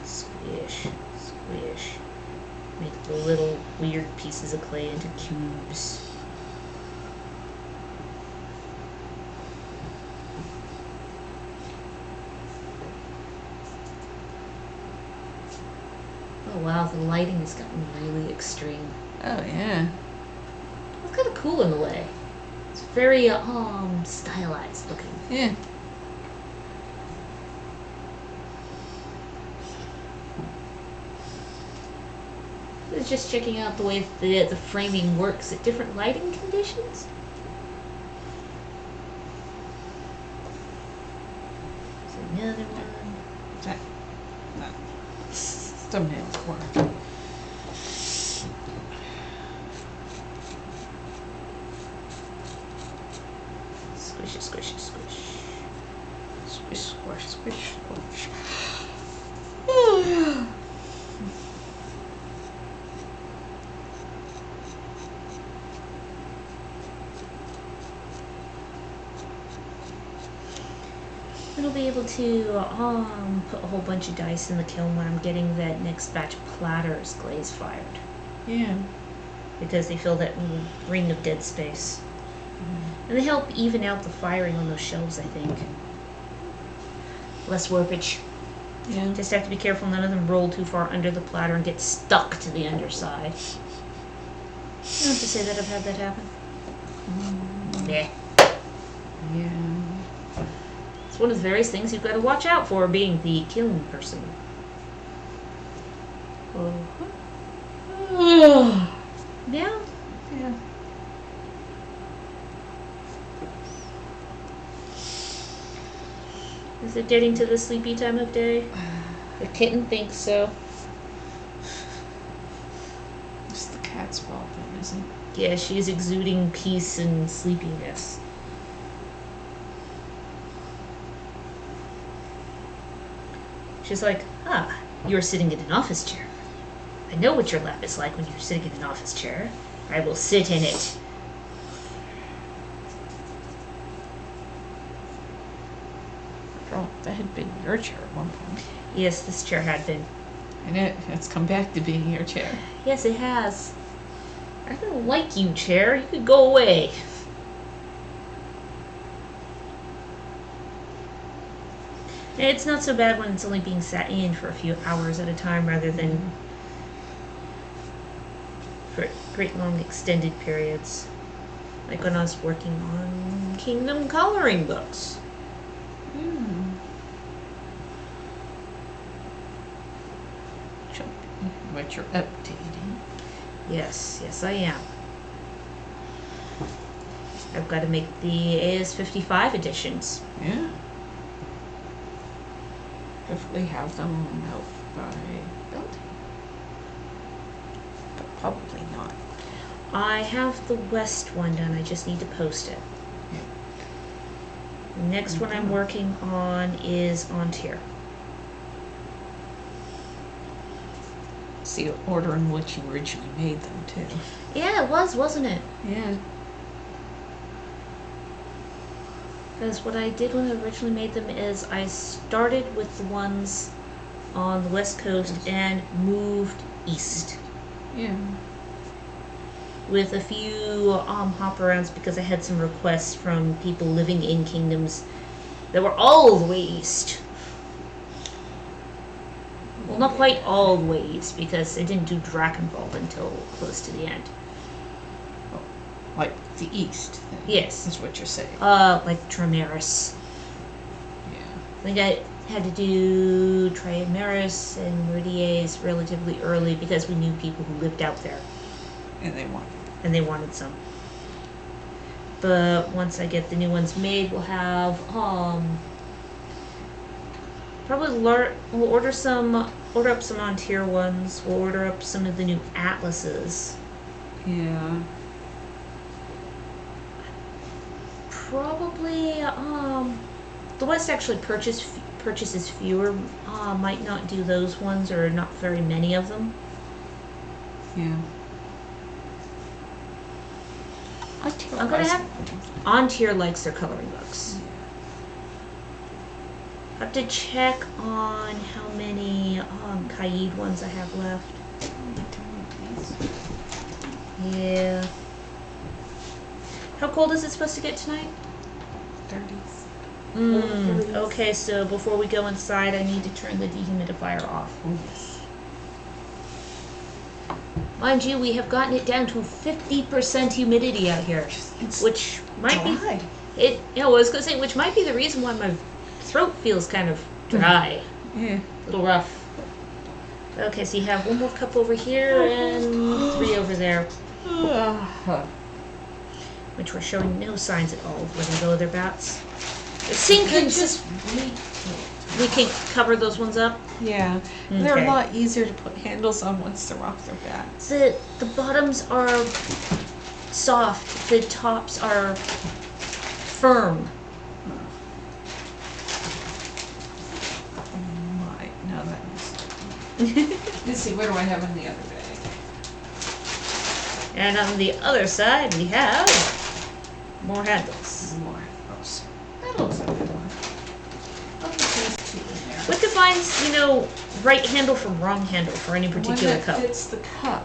Squish, squish. Make the little weird pieces of clay into cubes. Oh wow, the lighting has gotten really extreme. Oh yeah. It's kind of cool in a way. It's very stylized looking. Yeah. It's just checking out the way the framing works at different lighting conditions. There's another one. That thumbnail's work. Squish it, squish it, squish. Squish, squish, squish, squish. I'll be able to put a whole bunch of dice in the kiln when I'm getting that next batch of platters glaze fired. Yeah. Because they fill that ring of dead space. Mm-hmm. And they help even out the firing on those shelves, I think. Less warpage. Yeah. Just have to be careful none of them roll too far under the platter and get stuck to the underside. I don't have to say that I've had that happen. Yeah. Yeah. It's one of the various things you've got to watch out for, being the killing person. Yeah. Yeah. Is it getting to the sleepy time of day? The kitten thinks so. It's the cat's fault, then, isn't it? Yeah, she's exuding peace and sleepiness. She's like, you're sitting in an office chair. I know what your lap is like when you're sitting in an office chair. I will sit in it. Oh, that had been your chair at one point. Yes, this chair had been. And it's come back to being your chair. Yes, it has. I don't like you, chair. You could go away. It's not so bad when it's only being sat in for a few hours at a time rather than for great long extended periods. Like when I was working on Kingdom coloring books. What you're updating. Yes, I am. I've got to make the AS55 editions. Yeah. Hopefully have them out by building. But probably not. I have the West one done, I just need to post it. The next one I'm working on is on tier. It's the order in which you originally made them, too. Yeah, it was, wasn't it? Yeah. Because what I did when I originally made them is I started with the ones on the West Coast and moved east. Yeah. With a few hop arounds because I had some requests from people living in kingdoms that were all the way east. Well, not quite all the way east because I didn't do Drakenwald until close to the end. Like the east, then. Yes. Is what you're saying. Like Trimaris. Yeah. I think I had to do Trimaris and Meridies relatively early because we knew people who lived out there. And they wanted some. But once I get the new ones made, we'll have probably we'll order up some on tier ones. We'll order up some of the new atlases. Yeah. Probably the West actually purchases fewer. Might not do those ones or not very many of them. Yeah. I'm gonna have on tier likes their coloring books. I have to check on how many Kaid ones I have left. Yeah. How cold is it supposed to get tonight? 30s. Okay, so before we go inside, I need to turn the dehumidifier off. Oh, yes. Mind you, we have gotten it down to 50% humidity out here, which might dry. be I was gonna say, which might be the reason why my throat feels kind of dry, Yeah. a little rough. Okay, so you have one more cup over here and 3 over there, which were showing no signs at all of letting go of their bats. The sink can just we can cover those ones up. Yeah. Okay. They're a lot easier to put handles on once they're off their bats. The bottoms are soft. The tops are firm. Now that let's see, what do I have in the other bag? And on the other side, we have more handles. More handles. That looks like a good one. I'll put these 2 in there. What defines, right handle from wrong handle for any particular One that cup? fits the cup.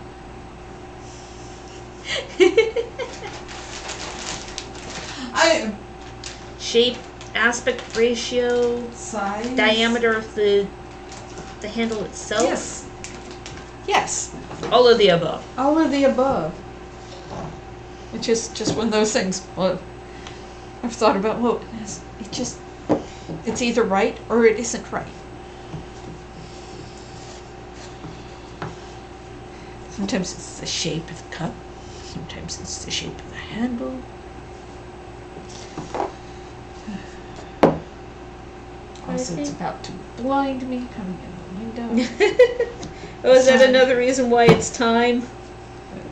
Shape, aspect ratio, Size. diameter of the handle itself. Yes. Yes. All of the above. All of the above. It's just one of those things. Well, I've thought about, it's either right or it isn't right. Sometimes it's the shape of the cup. Sometimes it's the shape of the handle. Also, it's about to blind me coming in the window. Oh, is that another reason why it's time?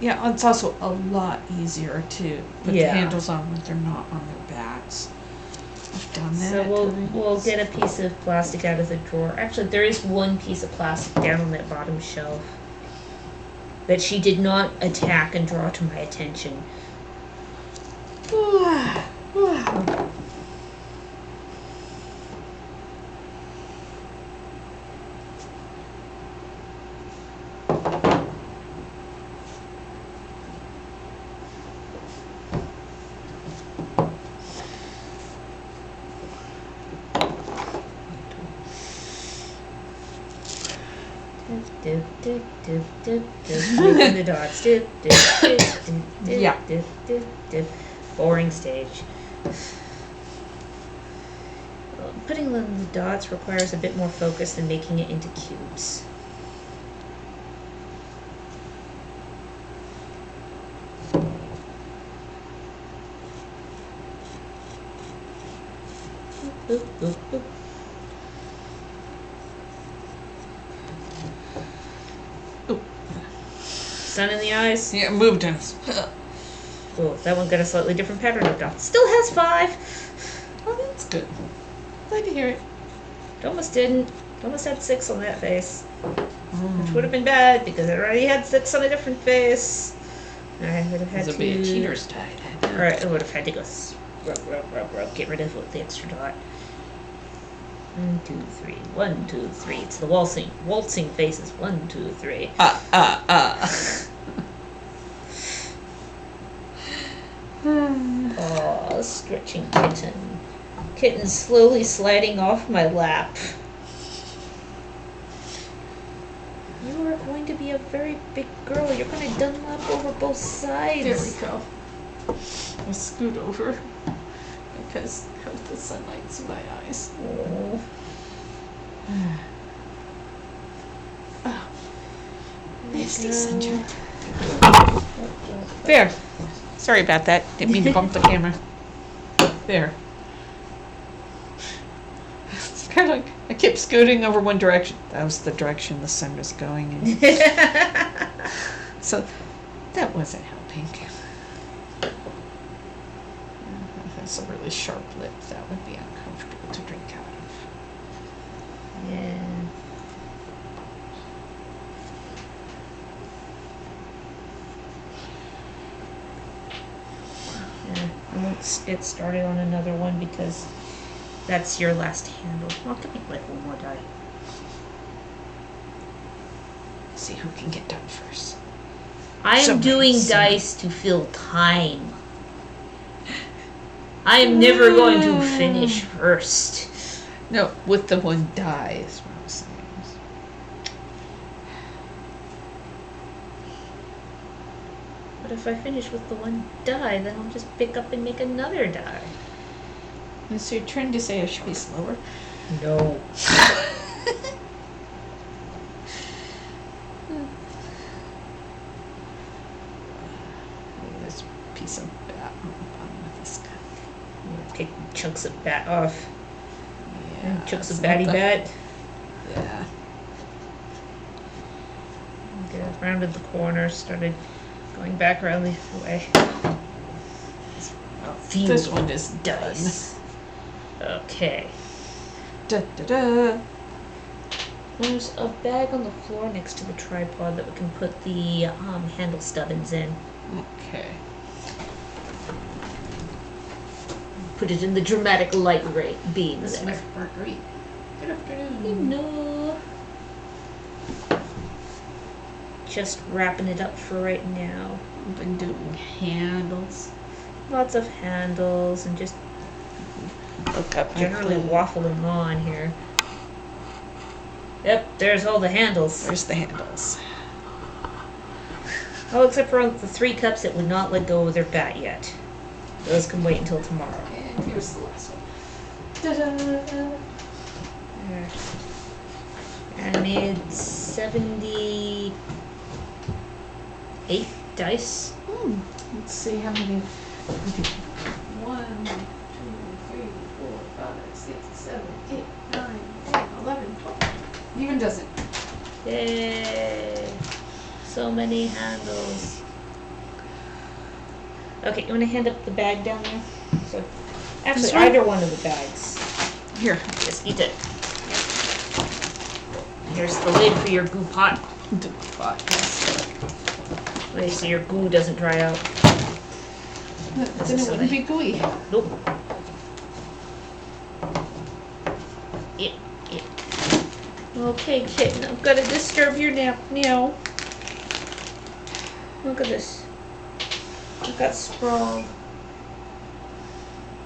Yeah, it's also a lot easier to put the handles on when they're not on their backs. I've done that. So we'll get a piece of plastic out of the drawer. Actually, there is one piece of plastic down on that bottom shelf that she did not attack and draw to my attention. dip, dip, dip, dip, dip. Making the dots. Dip, dip, dip, dip, dip, Yeah. dip, dip, dip. Boring stage. Putting the dots requires a bit more focus than making it into cubes. Boop, boop, boop. Ooh. Sun in the eyes. Yeah, moved us. Oh, that one got a slightly different pattern of dots. Still has 5. Oh, that's good. Glad to hear it. It almost didn't. It almost had 6 on that face. Which would have been bad because it already had 6 on a different face. I would have had This to. would be a cheater's tide. Alright, I would have had to go rub, rub, rub, rub. Get rid of the extra dot. 1, 2, 3. 1, 2, 3. It's the waltzing faces. 1, 2, 3. Oh, stretching kitten. Kitten slowly sliding off my lap. You are going to be a very big girl. You're going to Dunlop over both sides. There we go. I scoot over because of the sunlight's in my eyes. Oh. Oh. Nasty sunshine. There. Sorry about that. Didn't mean to bump the camera. There. It's kind of like I kept scooting over one direction. That was the direction the sun was going in. So that wasn't helping. That's a really sharp lip. That would be uncomfortable to drink out of. Yeah. I won't get started on another one because that's your last handle. I'll give me like one more die. See who can get done first. I am Somebody, doing dice to fill time. I am never going to finish first. No, with the one die is what I was saying. But if I finish with the one die, then I'll just pick up and make another die. And so you're trying to say I should be slower? No. This piece of bat on the bottom of this guy. Take chunks of bat off. Yeah. Chunks of it's not batty the- bat. Yeah. Okay, rounded the corner, started going back around the other way. Few This one is done. dice. Okay. Da da da. There's a bag on the floor next to the tripod that we can put the handle stubbins in. Okay. Put it in the dramatic light ray beam This there. was Marguerite. Good afternoon. No. Just wrapping it up for right now. I've been doing handles. Lots of handles and just Look up. generally waffling on here. Yep, there's all the handles. There's the handles. Oh, except for the 3 cups that would not let go of their bat yet. Those can wait until tomorrow. And here's the last one. Ta-da! There. I made 78 dice. Let's see how many. 1, 2, 3, 4, 5, 6, 7, 8, 9, 10, 11, 12. Even doesn't. Yay! So many handles. Okay, you want to hand up the bag down there? So, actually, This one? either one of the bags. Here. Just eat it. Here's the lid for your goo pot. The pot. Wait, so your goo doesn't dry out. Then it wouldn't be gooey. Nope. Yeah. Okay, kitten, I'm gonna disturb your nap now. Look at this. I got sprawled.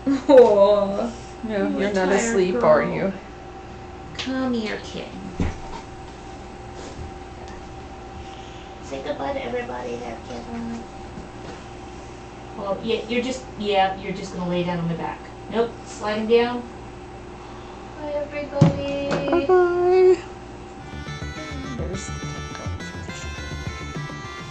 Oh, No, You you're not tired asleep, girl. are you? come here, kitten. let everybody have camera. Well, yeah, you're just gonna lay down on my back. Nope, sliding down. Hi everybody.